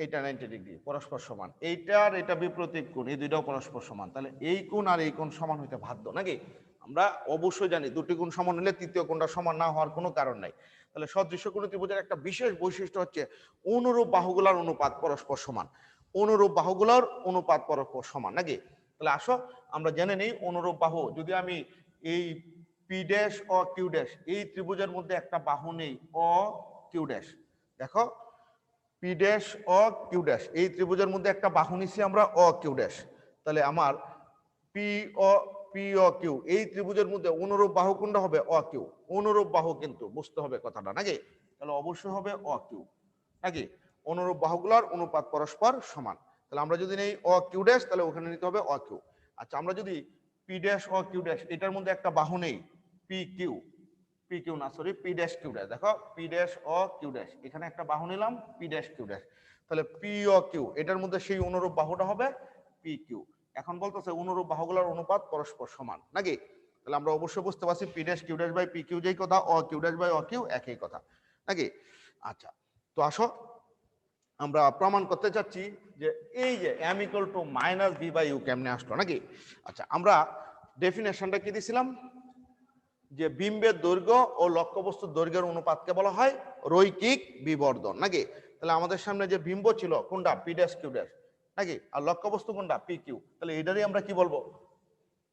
এটা 90 ডিগ্রি, পরস্পর সমান। এইটা আর এটা বিপরীত কোণ, এই দুইটাও পরস্পর সমান। তাহলে এই কোণ আর এই কোণ সমান হইতে বাধ্য নাকি। আমরা অবশ্যই জানি দুটি কোণ সমান হলে তৃতীয় কোণটা সমান না হওয়ার কোনো কারণ নাই। তাহলে সদৃশ্যকোণী ত্রিভুজের একটা বিশেষ বৈশিষ্ট্য হচ্ছে অনুরূপ বাহুগুলোর অনুপাত পরস্পর সমান, অনুরূপ বাহুগুলোর অনুপাত পরস্পর সমান নাকি। তাহলে আসো আমরা জেনে নিই অনুরূপ বাহু। যদি আমি এই P dash O Q dash এই ত্রিভুজের মধ্যে একটা বাহু নেই ও কিউ ড্যাশ, দেখো P dash O Q dash এই ত্রিভুজের মধ্যে একটা বাহু নিছি আমরা ও কিউ ড্যাশ, তাহলে আমার পি ও কিউ এই ত্রিভুজের মধ্যে অনুরূপ বাহু কোনটা হবে ও কিউ, অনুরূপ বাহু কিন্তু বুঝতে হবে কথাটা নাকি। তাহলে অবশ্যই হবে ও কিউ নাকি, অনুরূপ বাহুগুলোর অনুপাত পরস্পর সমান। তাহলে আমরা যদি নেই ও কিউ ড্যাশ তাহলে ওখানে নিতে হবে ও কিউ। আচ্ছা আমরা যদি P dash O Q dash এটার মধ্যে একটা বাহু নেই পি কিউ, পি কিউ না sorry P dash Q dash, দেখো P dash O Q dash এখানে একটা বাহু নিলাম পি ড্যাশ কিউ ড্যাশ, তাহলে পি ও কিউ এটার মধ্যে সেই অনুরূপ বাহুটা হবে পি কিউ। এখন বলতেছে অনুরূপ বাহুগুলোর অনুপাত পরস্পর সমান নাকি। তাহলে আমরা অবশ্যই বুঝতে পারছি P dash Q dash by P Q যেই কথা, O Q dash by O Q একই কথা নাকি। আচ্ছা তো আসো আমরা প্রমাণ করতে চাচ্ছি যে এই যে M equal to minus B by U কেমনে আসলো নাকি। আচ্ছা আমরা ডেফিনেশনটা কি দিছিলাম যে বিম্বের দৈর্ঘ্য ও লক্ষ্যবস্তুর দৈর্ঘ্যের অনুপাতকে বলা হয় রৈখিক বিবর্ধন নাকি। তাহলে আমাদের সামনে যে বিম্ব ছিল কোনটা পি ড্যাশ কিউ ড্যাশ নাকি, আর লক্ষ্যবস্তু কোনটা পি কিউ, তাহলে এটারই আমরা কি বলবো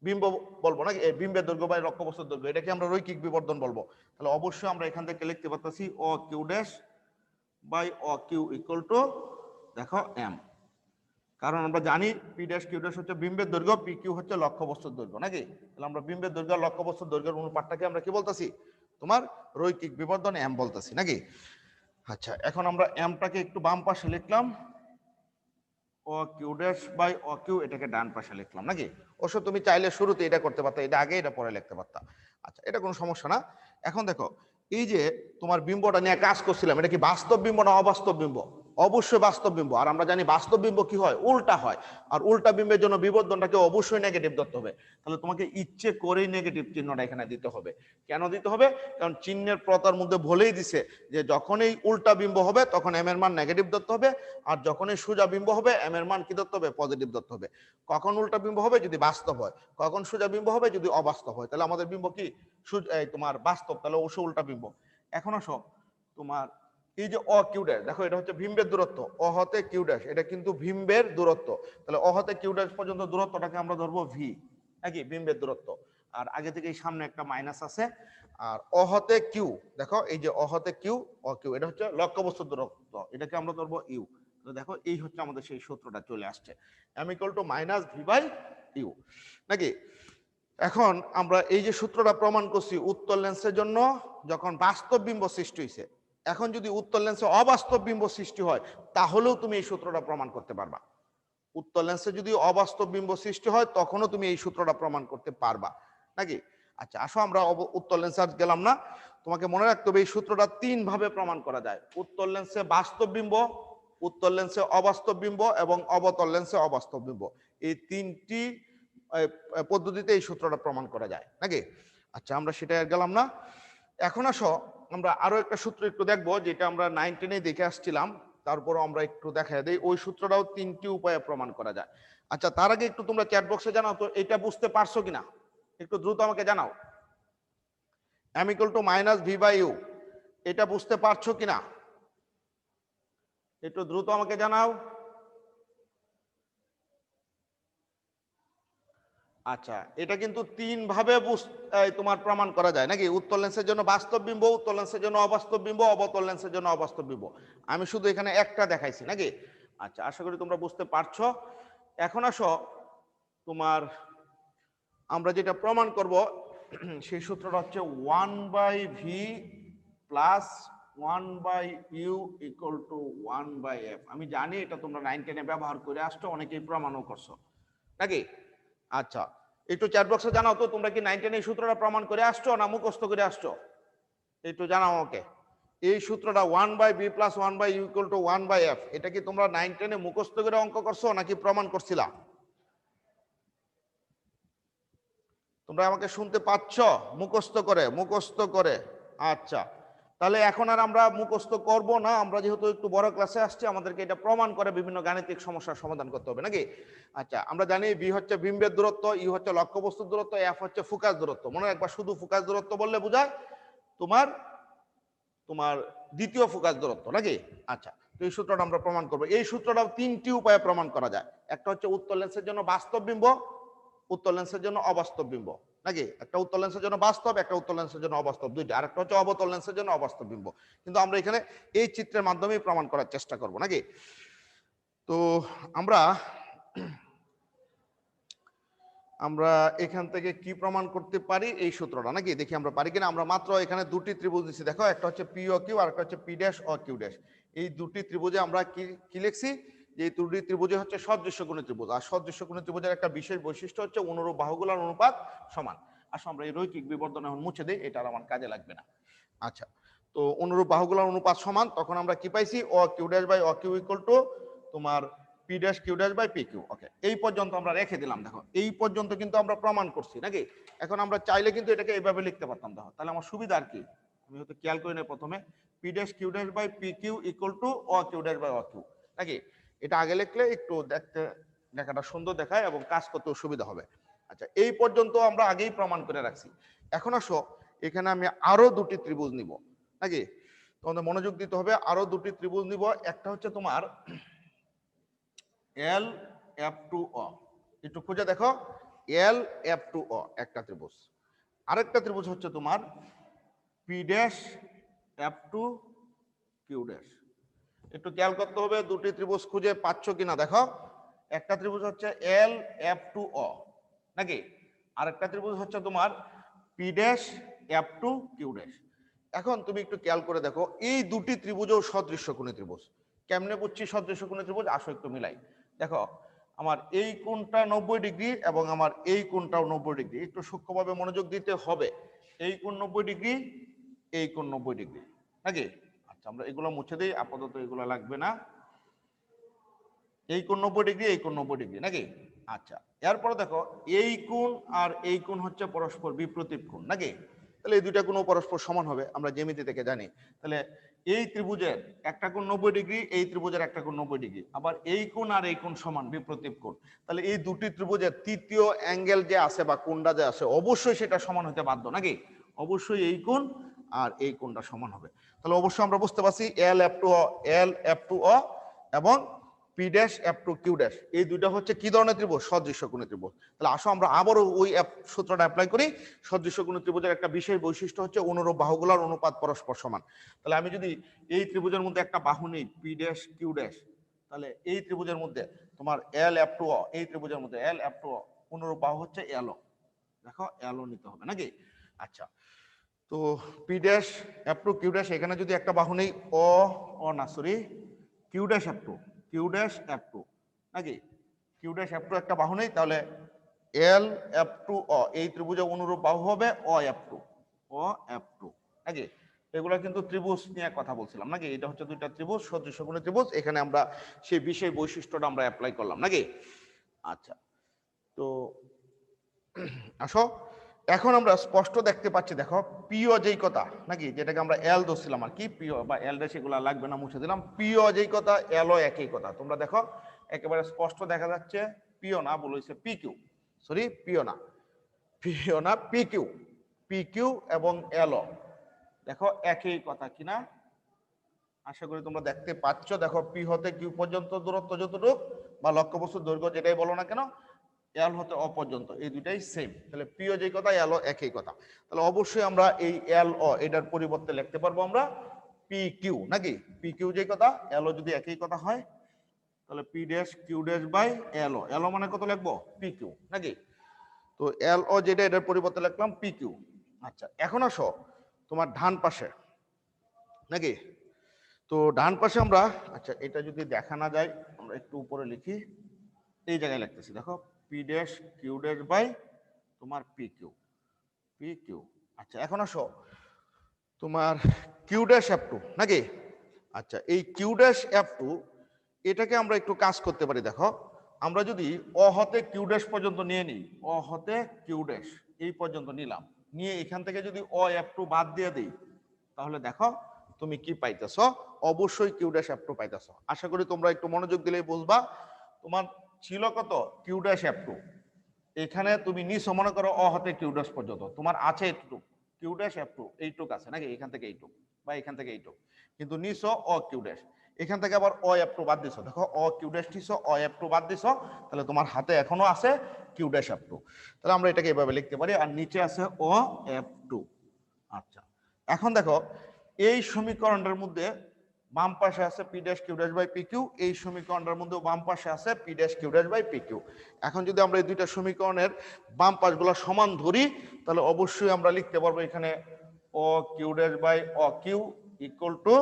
বিম্ব বলবো নাকি, এই বিম্বের দৈর্ঘ্য বাই লক্ষ্যবস্তুর দৈর্ঘ্য এটাকে আমরা রৈখিক বিবর্ধন বলবো। তাহলে অবশ্যই আমরা এখান থেকে লিখতে পারতেছি O Q dash by O Q equal to দেখো এম, কারণ আমরা জানি পি ড্যাশ কিউ ড্যাশ হচ্ছে বিম্বের দৈর্ঘ্য, পি কিউ হচ্ছে লক্ষ্যবস্তুর দৈর্ঘ্য নাকি। তাহলে আমরা বিম্বের দৈর্ঘ্য আর লক্ষ্যবস্তুর দৈর্ঘ্যের অনুপাতটাকে আমরা কি বলতেছি তোমার রৈখিক বিবর্ধন এম বলতেছি নাকি। আচ্ছা এখন আমরা এমটাকে একটু বাম পাশে লিখলাম, O Q dash by O Q এটাকে ডান পাশে লিখলাম নাকি। অবশ্য তুমি চাইলে শুরুতে এটা করতে পারতা, এটা আগে এটা পরে লিখতে পারতা। আচ্ছা এটা কোনো সমস্যা না। এখন দেখো এই যে তোমার বিম্বটা নিয়ে কাজ করছিলাম এটা কি বাস্তব বিম্ব না অবাস্তব বিম্ব, অবশ্যই বাস্তব বিম্ব। আর আমরা জানি বাস্তব বিম্ব কি হয় উল্টা হয়, আর উল্টা বিম্বের জন্য বিবর্ধনটাকে অবশ্যই নেগেটিভ ধরতে হবে। তাহলে তোমাকে ইচ্ছে করেই নেগেটিভ চিহ্নটা এখানে দিতে হবে। কেন দিতে হবে, কারণ চিহ্নের প্রতার মধ্যে বলেই দিছে যে যখনই উল্টা বিম্ব হবে তখন এম এর মান নেগেটিভ ধরতে হবে, আর যখনই সোজা বিম্ব হবে এম এর মান কি ধরতে হবে পজিটিভ ধরতে হবে। কখন উল্টা বিম্ব হবে যদি বাস্তব হয়, কখন সোজা বিম্ব হবে যদি অবাস্তব হয়। তাহলে আমাদের বিম্ব কি তোমার বাস্তব, তাহলে অবশ্যই উল্টা বিম্ব। এখন আসো তোমার এই যে অ কিউ ড্যাশ, দেখো এটা হচ্ছে বিম্বের দূরত্ব, অ হতে কিউ ড্যাশ এটা কিন্তু বিম্বের দূরত্ব। তাহলে অ হতে কিউ ড্যাশ পর্যন্ত দূরত্বটাকে আমরা ধরবো ভি নাকি, বিম্বের দূরত্ব। আর আগে থেকে এই সামনে একটা মাইনাস আছে। আর অ হতে কিউ, দেখো এই যে অ হতে কিউ ও কিউ এটা হচ্ছে লক্ষ্যবস্তুর দূরত্ব, এটাকে আমরা ধরবো ইউ। তো দেখো এই হচ্ছে আমাদের সেই সূত্রটা চলে আসছে M equal to minus V by U নাকি। এখন আমরা এই যে সূত্রটা প্রমাণ করছি উত্তল লেন্সের জন্য যখন বাস্তব বিম্ব সৃষ্টি হয়েছে, এখন যদি উত্তল লেন্সে অবাস্তব বিম্ব সৃষ্টি হয় তাহলেও তুমি এই সূত্রটা প্রমাণ করতে পারবা। উত্তল লেন্সে যদি অবাস্তব বিম্ব সৃষ্টি হয় তখনও তুমি এই সূত্রটা প্রমাণ করতে পারবা নাকি। আচ্ছা আসো আমরা উত্তল লেন্সে আজ গেলাম না, তোমাকে মনে রাখতে হবে এই সূত্রটা 3 ভাবে প্রমাণ করা যায়। উত্তল লেন্সে বাস্তব বিম্ব, উত্তল লেন্সে অবাস্তব বিম্ব এবং অবতল লেন্সে অবাস্তব বিম্ব, এই 3টি পদ্ধতিতে এই সূত্রটা প্রমাণ করা যায় নাকি। আচ্ছা আমরা সেটা গেলাম না। এখন আসো আমরা আরো একটা সূত্র একটু দেখবো যেটা আমরা 9-10 দেখে আসছিলাম, তারপরও আমরা একটু দেখা দেই ওই সূত্রটাও 3টি উপায়ে প্রমাণ করা যায়। আচ্ছা তার আগে একটু তোমরা চ্যাট বক্সে জানাও তো এটা বুঝতে পারছো কিনা, একটু দ্রুত আমাকে জানাও। M equal to minus V by U এটা বুঝতে পারছো কিনা একটু দ্রুত আমাকে জানাও। আচ্ছা, এটা কিন্তু তিন ভাবে তোমার প্রমাণ করা যায় নাকি? উত্তল লেন্সের জন্য বাস্তব বিম্ব, উত্তল লেন্সের জন্য অবাস্তব বিম্ব, অবতল লেন্সের জন্য অবাস্তব বিম্ব। আমি শুধু এখানে একটা দেখাইছি নাকি? আচ্ছা, আশা করি তোমরা বুঝতে পারছো। এখন আসো, তোমার আমরা যেটা প্রমাণ করব সেই সূত্রটা হচ্ছে 1/v plus 1/u equal to 1/f। আমি জানি এটা তোমরা 9 10 এ ব্যবহার করে আসছো, অনেকেই প্রমাণও করছো নাকি? আচ্ছা, একটু চ্যাট বক্সে জানাও তো তোমরা কি 9 10 এই সূত্রটা প্রমাণ করে আসছো না মুখস্থ করে আসছো? একটু জানাও ওকে। এই সূত্রটা 1/b plus 1/u equal to 1/f, এটা কি তোমরা 9 10 এ মুখস্থ করে অঙ্ক করছো নাকি প্রমাণ করছিলা? তোমরা আমাকে শুনতে পাচ্ছ? মুখস্থ করে, মুখস্থ করে। আচ্ছা, তাহলে এখন আর আমরা মুখস্থ করব না, আমরা যেহেতু একটু বড় ক্লাসে আসছি, আমাদেরকে এটা প্রমাণ করে বিভিন্ন গাণিতিক সমস্যার সমাধান করতে হবে নাকি? আচ্ছা, আমরা জানি বি হচ্ছে বিম্বের দূরত্ব, ইউ হচ্ছে লক্ষ্যবস্তুর দূরত্ব, এফ হচ্ছে ফোকাস দূরত্ব। মনে রাখবা, শুধু ফোকাস দূরত্ব বললে বোঝায় তোমার তোমার দ্বিতীয় ফোকাস দূরত্ব নাকি? আচ্ছা, তো এই সূত্রটা আমরা প্রমাণ করব। এই সূত্রটাও তিনটি উপায়ে প্রমাণ করা যায়। একটা হচ্ছে উত্তল লেন্সের জন্য বাস্তব বিম্ব, উত্তল লেন্সের জন্য অবাস্তব বিম্ব নাকি? একটা উত্তল লেন্সের জন্য বাস্তব, একটা উত্তল লেন্সের জন্য অবাস্তব, দুইটা। আর একটা হচ্ছে অবতল লেন্সের জন্য অবাস্তব বিম্ব। কিন্তু আমরা এখানে এই চিত্রের মাধ্যমেই প্রমাণ করার চেষ্টা করব নাকি? তো আমরা আমরা এখান থেকে কি প্রমাণ করতে পারি? এই সূত্রটা নাকি? দেখি আমরা পারি কিনা। আমরা মাত্র এখানে দুটি ত্রিভুজ দিচ্ছি, দেখো, একটা হচ্ছে পি ও কিউ আর একটা হচ্ছে P dash O Q dash. এই দুটি ত্রিভুজে আমরা কি লিখছি? যে এই দুটি ত্রিভুজে হচ্ছে সদৃশ্যকোণী ত্রিভুজ। আর সদৃশ্যকোণী ত্রিভুজের একটা বিশেষ বৈশিষ্ট্য হচ্ছে অনুরূপ বাহুগুলোর অনুপাত সমান। আসলে আমরা এই রৈখিক বিবর্ধন এখন মুছে দিই, এটা আর আমার কাজে লাগবে না। আচ্ছা, তো অনুরূপ বাহুগুলোর অনুপাত সমান, তখন আমরা কি পাইছি? O Q dash by O Q equal to তোমার P dash Q dash by P Q. Okay, এই পর্যন্ত আমরা রেখে দিলাম। দেখো, এই পর্যন্ত কিন্তু আমরা প্রমাণ করছি নাকি? এখন আমরা চাইলে কিন্তু এটাকে এইভাবে লিখতে পারতাম। দেখো, তাহলে আমার সুবিধা আর কি? আমি হয়তো খেয়াল করি না প্রথমে, P dash Q dash by P Q equal to O Q dash by O Q নাকি? এটা আগে লিখলে একটু দেখাটা সুন্দর দেখায় এবং কাজ করতেও সুবিধা হবে। আচ্ছা, এই পর্যন্ত আমরা আগেই প্রমাণ করে রাখছি। এখন আসো, এখানে আমি আরো দুটি ত্রিভুজ নিব নাকি? তোমাদের মনোযোগ দিতে হবে। আরো দুটি ত্রিভুজ নিব। একটা হচ্ছে তোমার এল এফ টু ও, একটু খুঁজে দেখো, এল এফ টু ও একটা ত্রিভুজ। আরেকটা ত্রিভুজ হচ্ছে তোমার P dash F two Q dash. একটু খেয়াল করতে হবে দুটি ত্রিভুজ খুঁজে পাচ্ছ কিনা দেখো। একটা ত্রিভুজ হচ্ছে এল এফ টু ও নাকি? আরেকটা ত্রিভুজ হচ্ছে তোমার P dash F two Q dash. এখন তুমি একটু খেয়াল করে দেখো, এই দুটি ত্রিভুজও সদৃশ্যকোণী ত্রিভুজ। কেমনে বুঝছি সদৃশ্যকোণী ত্রিভুজ? আসো একটু মিলাই দেখো। আমার এই কোণটা 90 ডিগ্রি এবং আমার এই কোণটাও 90 ডিগ্রি। একটু সূক্ষ্মভাবে মনোযোগ দিতে হবে। এই কোণ 90 ডিগ্রি, এই কোণ 90 ডিগ্রি নাকি? আচ্ছা, আমরা এগুলো মুছে দিই, আপাতত এগুলো লাগবে না। এই কোণ 90 ডিগ্রি, এই কোণ 90 ডিগ্রি নাকি? আচ্ছা, এরপরে দেখো, এই কোণ আর এই কোণ হচ্ছে পরস্পর বিপ্রতীপ কোণ নাকি? তাহলে এই দুইটা কোণ পরস্পর সমান হবে, আমরা জ্যামিতি থেকে জানি। তাহলে এই ত্রিভুজের একটা কোণ 90 ডিগ্রি, এই ত্রিভুজের একটা কোণ 90 ডিগ্রি, আবার এই কোণ আর এই কোণ সমান, বিপ্রতীপ কোণ। তাহলে এই দুটি ত্রিভুজের তৃতীয় অ্যাঙ্গেল যে আছে বা কোণটা যে আছে, অবশ্যই সেটা সমান হতে বাধ্য নাকি? অবশ্যই এই কোণ আর এই কোণটা সমান হবে। তাহলে অবশ্যই আমরা বুঝতে পারছি L F two O, L F two O এবং P dash F two Q dash, এই দুইটা হচ্ছে কি ধরনের ত্রিভুজ? সদৃশ্যকোণী ত্রিভুজ। তাহলে আসো আমরা আবারও ওই সূত্রটা অ্যাপ্লাই করি। সদৃশ্যকোণী ত্রিভুজের একটা বিশেষ বৈশিষ্ট্য হচ্ছে অনুরূপ বাহুগুলোর অনুপাত পরস্পর সমান। তাহলে আমি যদি এই ত্রিভুজের মধ্যে একটা বাহু নেই পি ড্যাশ কিউ ড্যাশ, তাহলে এই ত্রিভুজের মধ্যে তোমার এল এফ টু ও, এই ত্রিভুজের মধ্যে এল এফ টু ও, অনুরূপ বাহু হচ্ছে এল ও। দেখো, এল ও নিতে হবে নাকি? আচ্ছা, তো P dash F two Q dash, এখানে যদি একটা বাহু নেই ও না sorry, Q dash F two, Q dash F two নাকি? কিউ ড্যাশ এফ টু একটা বাহু নেই, তাহলে এল এফ টু ও, এই ত্রিভুজে অনুরূপ বাহু হবে ও এফ টু, ও এফ টু নাকি? এগুলো কিন্তু ত্রিভুজ নিয়ে কথা বলছিলাম নাকি? এটা হচ্ছে দুইটা ত্রিভুজ, সদৃশ্যকোণী ত্রিভুজ। এখানে আমরা সেই বিশেষ বৈশিষ্ট্যটা আমরা অ্যাপ্লাই করলাম নাকি? আচ্ছা, তো আসো, এখন আমরা স্পষ্ট দেখতে পাচ্ছি, দেখো, পিও যেই কথা নাকি, যেটাকে আমরা এল ধরছিলাম আর কি, পিও বা এল ড্যাশ এগুলো লাগবে না, মুছে দিলাম। পিও যেই কথা, এলও একই কথা। তোমরা দেখো, একেবারে স্পষ্ট দেখা যাচ্ছে পিও না, বলেছে পি কিউ, সরি পিও না, পিও না পি কিউ, পি কিউ এবং এলও দেখো একই কথা কিনা আশা করি তোমরা দেখতে পাচ্ছ। দেখো, পি হতে কিউ পর্যন্ত দূরত্ব যতটুকু বা লক্ষ্যবস্তুর দৈর্ঘ্য যেটাই বলো না কেন, এল হতে অ পর্যন্ত, এই দুইটাই সেম। তাহলে পিও যে কথা, এল ও একই কথা। তাহলে অবশ্যই আমরা এই এল ও এটার পরিবর্তে লিখতে পারবো আমরা পি কিউ, নাকি? পি কিউ যে কথা, এল ও যদি একই কথা হয় তাহলে P dash Q dash by L O. L O মানে কত লিখবো? পি কিউ, নাকি? তো এল ও যেটা, এটার পরিবর্তে লিখলাম পি কিউ। আচ্ছা, এখন আসো তোমার ডান পাশে, নাকি? তো ডান পাশে আমরা, আচ্ছা এটা যদি দেখা না যায় আমরা একটু উপরে লিখি, এই জায়গায় লিখতেছি, দেখো P dash Q dash by তোমার পি কিউ, পি কিউ। আচ্ছা, এখন আসো তোমার কিউ ড্যাশ এফ টু, নাকি? আচ্ছা, এই কিউ ড্যাশ এফ টু এটাকে আমরা একটু কাজ করতে পারি। দেখো আমরা যদি অ হতে কিউ ড্যাশ পর্যন্ত নিয়ে নিই, অ হতে কিউ ড্যাশ এই পর্যন্ত নিলাম, নিয়ে এখান থেকে যদি অ এফ টু বাদ দিয়ে দিই, তাহলে দেখো তুমি কি পাইতেছ? অবশ্যই কিউ ড্যাশ এফ টু পাইতেছ। আশা করি তোমরা একটু মনোযোগ দিলেই বুঝবা। তোমার ছিল কত? Q dash F two. এখানে তুমি নিছো মনে করো অ হতে কিউ ড্যাশ পর্যন্ত, তোমার আছে এইটুক, কিউ ড্যাশ এফ টু এইটুক আছে, নাকি? এখান থেকে এইটুক বা এখান থেকে এইটুক, কিন্তু নিছো অ কিউ ড্যাশ, এখান থেকে আবার অ এফ টু বাদ দিছো। দেখো অ কিউ ড্যাশ নিছো, অ এফ টু বাদ দিছো, তাহলে তোমার হাতে এখনো আছে কিউ ড্যাশ এফ টু। তাহলে আমরা এটাকে এভাবে লিখতে পারি, আর নিচে আছে অ এফ টু। আচ্ছা, এখন দেখো এই সমীকরণটার মধ্যে বাম পাশে আছে P dash Q dash by P Q, এই সমীকরণটার মধ্যে বাম পাশে আছে P dash Q dash by P Q. এখন যদি আমরা এই দুইটা সমীকরণের বাম পাশগুলো সমান ধরি, তাহলে অবশ্যই আমরা লিখতে পারবো এখানে O Q dash by O Q equal to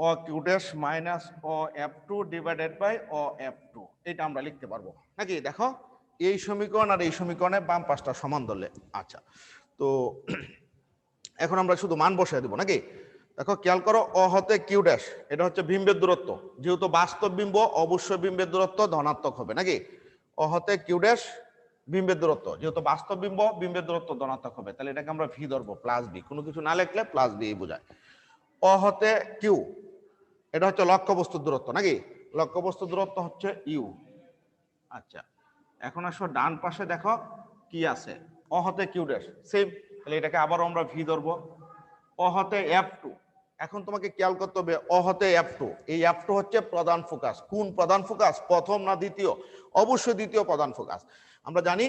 O Q dash minus O F two divided by O F two, এটা আমরা লিখতে পারবো, নাকি? দেখো এই সমীকরণ আর এই সমীকরণের বাম পাশটা সমান ধরলে। আচ্ছা, তো এখন আমরা শুধু মান বসিয়ে দেবো, নাকি? দেখো খেয়াল করো, অ হতে কিউ ড্যাশ এটা হচ্ছে বিম্বের দূরত্ব, যেহেতু বাস্তব বিম্ব অবশ্যই বিম্বের দূরত্ব ধনাত্মক হবে, নাকি? অ হতে কিউ ড্যাশ বিম্বের দূরত্ব, যেহেতু বাস্তব বিম্ব বিম্বের দূরত্ব ধনাত্মক হবে, তাহলে এটাকে আমরা ভি ধরবো, প্লাস বি, কোনো কিছু না লিখলে প্লাস বি বোঝায়। অ হতে কিউ এটা হচ্ছে লক্ষ্যবস্তুর দূরত্ব, নাকি? লক্ষ্যবস্তুর দূরত্ব হচ্ছে ইউ। আচ্ছা, এখন আসো ডান পাশে, দেখো কি আছে, অ হতে কিউ ড্যাশ সেম, তাহলে এটাকে আবার আমরা ভি ধরবো। অ হতে এফ টু, এখন তোমাকে খেয়াল করতে হবে অ হতে এফ টু, এই এফ টু হচ্ছে প্রধান ফোকাস। কোন প্রধান ফোকাস? প্রথম না দ্বিতীয়? অবশ্যই দ্বিতীয় প্রধান ফোকাস। আমরা জানি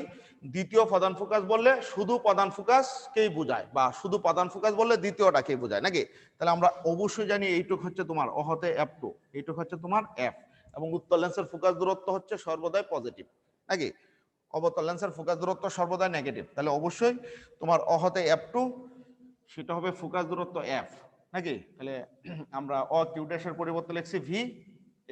দ্বিতীয় প্রধান ফোকাস বললে শুধু প্রধান ফোকাসকেই বোঝায়, বা শুধু প্রধান ফোকাস বললে দ্বিতীয়টাকেই বোঝায়, নাকি? তাহলে আমরা অবশ্যই জানি এইটুক হচ্ছে তোমার অ হতে এফ টু, এইটুক হচ্ছে তোমার এফ, এবং উত্তর লেন্সের ফোকাস দূরত্ব হচ্ছে সর্বদাই পজিটিভ, নাকি? অবতল লেন্সের ফোকাস দূরত্ব সর্বদাই নেগেটিভ, তাহলে অবশ্যই তোমার অ হতে এফ টু সেটা হবে ফোকাস দূরত্ব এফ, নাকি? তাহলে আমরা অ কিউ ড্যাশের পরিবর্তে লিখছি ভি,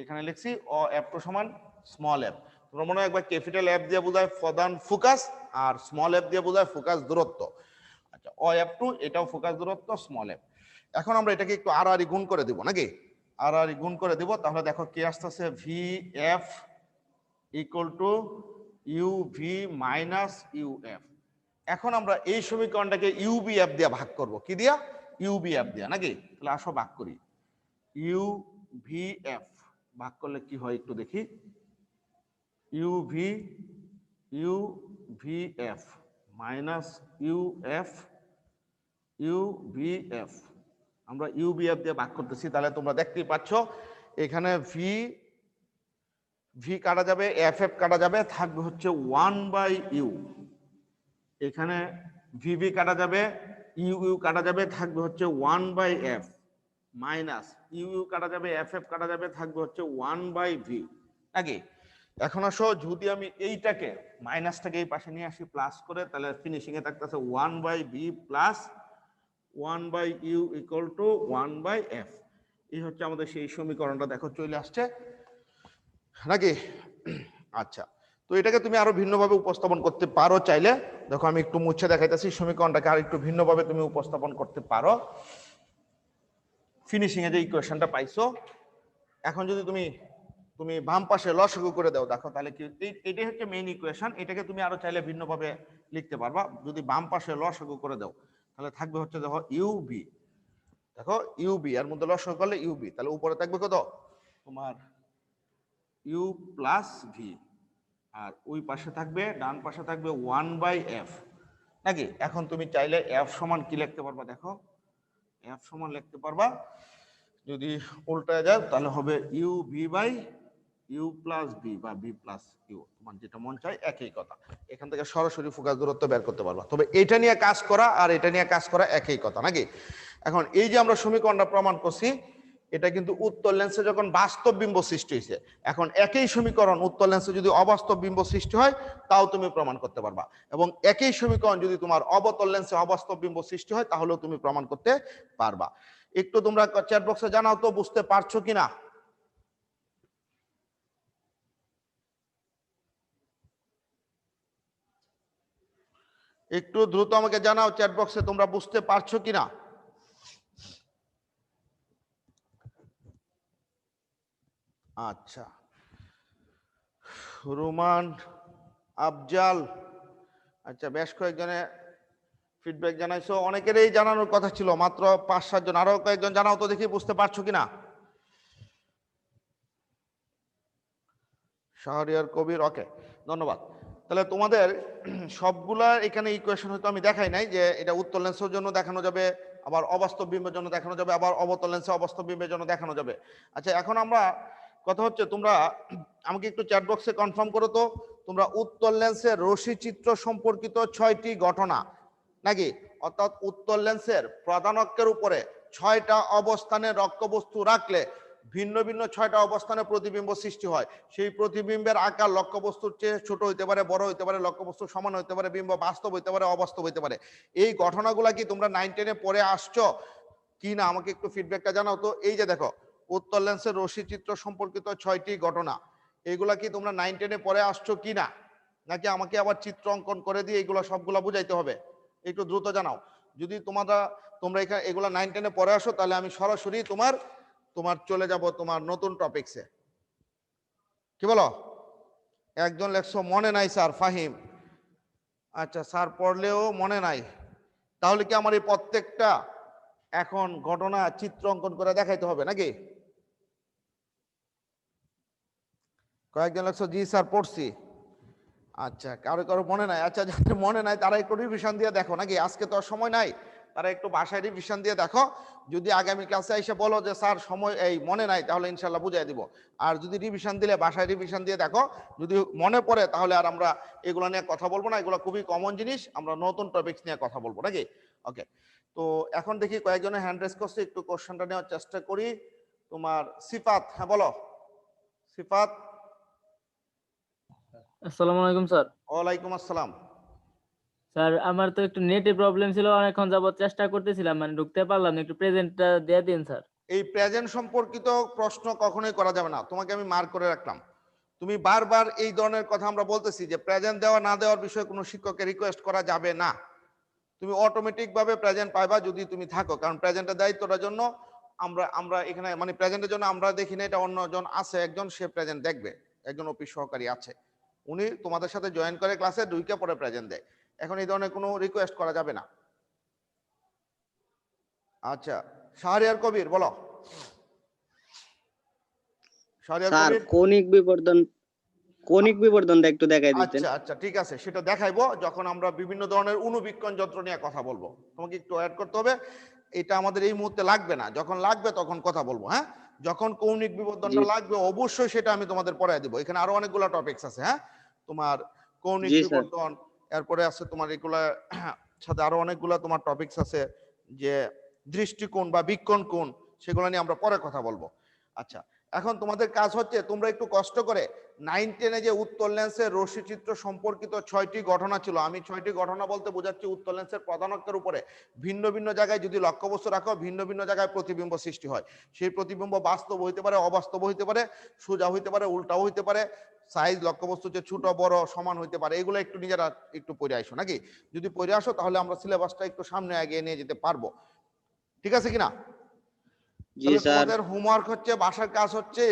এখানে লিখছি অ এফ টু সমান স্মল এফ। তোমরা মনে হয় একবার ক্যাপিটাল এফ দিয়ে বোঝায় প্রধান ফোকাস, আর স্মল এফ দিয়ে বোঝায় ফোকাস দূরত্ব। আচ্ছা, অ এফ টু এটাও ফোকাস দূরত্ব স্মল এফ। এখন আমরা এটাকে একটু আর আর গুণ করে দিব, নাকি? আর আর গুণ করে দিব, তাহলে দেখো কি আসতেছে, V F equal to U V minus U F. এখন আমরা এই সমীকরণটাকে ইউবি এফ দিয়ে ভাগ করব, কি দিয়া? ইউবি এফ দিয়া, নাকি? তাহলে আসো ভাগ করি, ইউ ভি এফ ভাগ করলে কি হয় একটু দেখি, U V F minus U F U V F, আমরা ইউবি এফ দিয়ে ভাগ করতেছি। তাহলে তোমরা দেখতেই পাচ্ছ এখানে ভি ভি কাটা যাবে, এফ এফ কাটা যাবে, থাকবে হচ্ছে 1/u। এখানে ভিভি কাটা যাবে, ইউ ইউ কাটা যাবে, থাকবে হচ্ছে 1/f, মাইনাস ইউ ইউ কাটা যাবে, এফ এফ কাটা যাবে, থাকবে হচ্ছে 1/v, নাকি? এখন আসো যদি আমি এইটাকে মাইনাসটাকে এই পাশে নিয়ে আসি প্লাস করে, তাহলে ফিনিশিং এ থাকতেছে 1/v plus 1/u equal to 1/f। এই হচ্ছে আমাদের সেই সমীকরণটা, দেখো চলে আসছে, নাকি? আচ্ছা, তো এটাকে তুমি আরো ভিন্নভাবে উপস্থাপন করতে পারো চাইলে। দেখো আমি একটু মুছে দেখাইতেছি, সমীকরণটাকে আর একটু ভিন্নভাবে তুমি উপস্থাপন করতে পারো। ফিনিশিং এ যে ইকুয়েশনটা পাইছো, এখন যদি তুমি তুমি বাম পাশে লসাগু করে দাও, দেখো তাহলে কি, এটাই হচ্ছে মেইন ইকুয়েশন। এটাকে তুমি আরো চাইলে ভিন্নভাবে লিখতে পারবা। যদি বাম পাশে লসাগু করে দাও, তাহলে থাকবে হচ্ছে দেখো ইউবি, দেখো ইউবি এর মধ্যে লসাগু করলে ইউবি, তাহলে উপরে থাকবে কত তোমার ইউ প্লাস ভি, আর ওই পাশে থাকবে, ডান পাশে থাকবে 1/f, নাকি? এখন তুমি চাইলে এফ সমান কি লিখতে পারবা, দেখো এফ সমান লিখতে পারবা, যদি উল্টায় যায় তাহলে হবে U V by U plus B বা বি প্লাস ইউ, তোমার যেটা মন চায় একই কথা। এখান থেকে সরাসরি ফোকাস দূরত্ব বের করতে পারবা। তবে এটা নিয়ে কাজ করা আর এটা নিয়ে কাজ করা একই কথা নাকি? এখন এই যে আমরা সমীকরণটা প্রমাণ করছি, এটা কিন্তু উত্তল লেন্সে যখন বাস্তব বিম্ব সৃষ্টি হয়েছে। এখন একই সমীকরণ উত্তল লেন্সে যদি অবাস্তব বিম্ব সৃষ্টি হয় তাও তুমি প্রমাণ করতে পারবা, এবং একই সমীকরণ যদি তোমার অবতল লেন্সে অবাস্তব বিম্ব সৃষ্টি হয় তাহলেও তুমি প্রমাণ করতে পারবা। একটু তোমরা চ্যাট বক্সে জানাও তো বুঝতে পারছো কিনা। একটু দ্রুত আমাকে জানাও চ্যাট বক্সে তোমরা বুঝতে পারছো কিনা। আচ্ছা, রোমান, আফজাল, আচ্ছা বেশ কয়েকজনে ফিডব্যাক জানাইছো। অনেকেরই জানানোর কথা ছিল, মাত্র 5-7 জন। আরো কয়েকজন জানাও তো দেখি বুঝতে পারছো কিনা। শাহরিয়ার কবির, ওকে, ধন্যবাদ। তাহলে তোমাদের সবগুলা এখানে ইকুয়েশন হয়তো আমি দেখাই নাই, যে এটা উত্তল লেন্সের জন্য দেখানো যাবে, আবার অবাস্তব বিম্বের জন্য দেখানো যাবে, আবার অবতল লেন্সে অবাস্তব বিম্বের জন্য দেখানো যাবে। আচ্ছা, এখন আমরা কথা হচ্ছে, তোমরা আমাকে একটু চ্যাট বক্সে কনফার্ম করো তো, তোমরা উত্তল লেন্সের রশ্মি চিত্র সম্পর্কিত 6টি ঘটনা নাকি, অর্থাৎ উত্তল লেন্সের প্রধান অক্ষের উপরে 6টা অবস্থানে লক্ষ্যবস্তু রাখলে ভিন্ন ভিন্ন 6টা অবস্থানে প্রতিবিম্ব সৃষ্টি হয়। সেই প্রতিবিম্বের আকার লক্ষ্যবস্তুর চেয়ে ছোট হইতে পারে, বড় হইতে পারে, লক্ষ্যবস্তু সমান হইতে পারে, বিম্ব বাস্তব হইতে পারে, অবাস্তব হইতে পারে। এই ঘটনাগুলা কি তোমরা 9-10-এ পড়ে আসছো কি না, আমাকে একটু ফিডব্যাকটা জানাও তো। এই যে দেখো, উত্তল লেন্সের রশ্মি চিত্র সম্পর্কিত 6টি ঘটনা, এগুলা কি তোমরা 9-10-এ পড়ে আসছো কি না, নাকি আমাকে আবার চিত্র অঙ্কন করে দিয়ে এগুলো সবগুলা বুঝাইতে হবে? একটু দ্রুত জানাও। যদি তোমরা এখানে এগুলা 9-10-এ পড়ে আসো, তাহলে আমি সরাসরি তোমার চলে যাব তোমার নতুন টপিকসে। কি বলো? একজন লেখছো মনে নাই স্যার, ফাহিম। আচ্ছা, স্যার পড়লেও মনে নাই, তাহলে কি আমার এই প্রত্যেকটা এখন ঘটনা চিত্র অঙ্কন করে দেখাইতে হবে নাকি? কয়েকজন লেখছো জি স্যার পড়ছি। আচ্ছা, কারো কারো মনে নাই। আচ্ছা, যাদের মনে নাই তারা একটু রিভিশন দিয়ে দেখো নাকি, আজকে তো আর সময় নাই, তারা একটু বাসায় রিভিশন দিয়ে দেখো। যদি আগামী ক্লাসে এসে বলো যে স্যার সময় এই মনে নাই, তাহলে ইনশাল্লাহ বুঝিয়ে দিব। আর যদি রিভিশন দিলে বাসায় রিভিশন দিয়ে দেখো, যদি মনে পড়ে তাহলে আর আমরা এগুলো নিয়ে কথা বলবো না, এগুলো খুবই কমন জিনিস, আমরা নতুন টপিকস নিয়ে কথা বলবো নাকি। ওকে, তো এখন দেখি কয়েকজনের হ্যান্ড রেজ করছে, একটু কোশ্চেনটা নেওয়ার চেষ্টা করি। তোমার সিফাত, হ্যাঁ বলো সিফাত। আসসালামু আলাইকুম স্যার। ওয়ালাইকুম আসসালাম। স্যার আমার তো একটু নেটে প্রবলেম ছিল, অনেকক্ষণ যাবত চেষ্টা করতেছিলাম, মানে ঢুকতে পারলাম না। একটু প্রেজেন্টটা দিয়ে দিন স্যার। এই প্রেজেন্ট সম্পর্কিত প্রশ্ন কখনোই করা যাবে না, তোমাকে আমি মার্ক করে রাখলাম। তুমি বারবার এই ধরনের কথা আমরা বলতেছি যে প্রেজেন্ট দেওয়া না দেওয়ার বিষয়ে কোনো শিক্ষককে রিকোয়েস্ট করা যাবে না। তুমি অটোমেটিক ভাবে প্রেজেন্ট পাইবা যদি তুমি থাকো, কারণ প্রেজেন্টের দায়িত্বটার জন্য আমরা এখানে মানে প্রেজেন্টের জন্য আমরা দেখি না, এটা অন্যজন আছে, একজন সে প্রেজেন্ট দেখবে, একজন অফিস সহকারী আছে, উনি তোমাদের সাথে জয়েন করে ক্লাসে, ঢুকে পরে প্রেজেন্ট দেয়। এখন এই ধরনের কোনো রিকোয়েস্ট করা যাবে না। আচ্ছা, শাহরিয়ার কবির বলো। শাহরিয়ার স্যার কবির, কৌণিক বিবর্ধনটা একটু দেখাই দিতেন। আচ্ছা আচ্ছা ঠিক আছে, সেটা দেখাইবো যখন আমরা বিভিন্ন ধরনের অনুবীক্ষণ যন্ত্র নিয়ে কথা বলবো। তোমাকে একটু অ্যাড করতে হবে, এটা আমাদের এই মুহূর্তে লাগবে না, যখন লাগবে তখন কথা বলবো। হ্যাঁ, যখন কৌণিক বিবর্ধনটা লাগবে অবশ্যই সেটা আমি তোমাদের পড়ায় দিব। এখানে আরো অনেকগুলো টপিকস আছে। হ্যাঁ, তোমার কৌণিক জি স্যার। বিবর্ধন, এরপরে আছে তোমার এগুলা সাথে আরো অনেকগুলো তোমার টপিকস আছে, যে দৃষ্টিকোণ বা বীক্ষণ কোণ, সেগুলো নিয়ে আমরা পরে কথা বলবো। আচ্ছা, এখন তোমাদের কাজ হচ্ছে তোমরা একটু কষ্ট করে 9-10-এ যে উত্তল লেন্সের রশ্মি চিত্র সম্পর্কিত 6টি ঘটনা ছিল, আমি 6টি ঘটনা বলতে বোঝাচ্ছি উত্তল লেন্সের প্রধান অক্ষের উপরে ভিন্ন ভিন্ন জায়গায় যদি লক্ষ্যবস্তু রাখো, ভিন্ন ভিন্ন জায়গায় প্রতিবিম্ব সৃষ্টি হয়। সেই প্রতিবিম্ব বাস্তব হইতে পারে, অবাস্তব হইতে পারে, সোজা হইতে পারে, উল্টাও হইতে পারে, সাইজ লক্ষ্যবস্তু যে ছোট বড় সমান হইতে পারে। এগুলো একটু নিজেরা একটু পড়ে আসো নাকি, যদি পড়ে আসো তাহলে আমরা সিলেবাসটা একটু সামনে এগিয়ে নিয়ে যেতে পারবো। ঠিক আছে কিনা? জি তাহলে স্যার। তোমাদের হোমওয়ার্ক হচ্ছে, বাসার কাজ হচ্ছে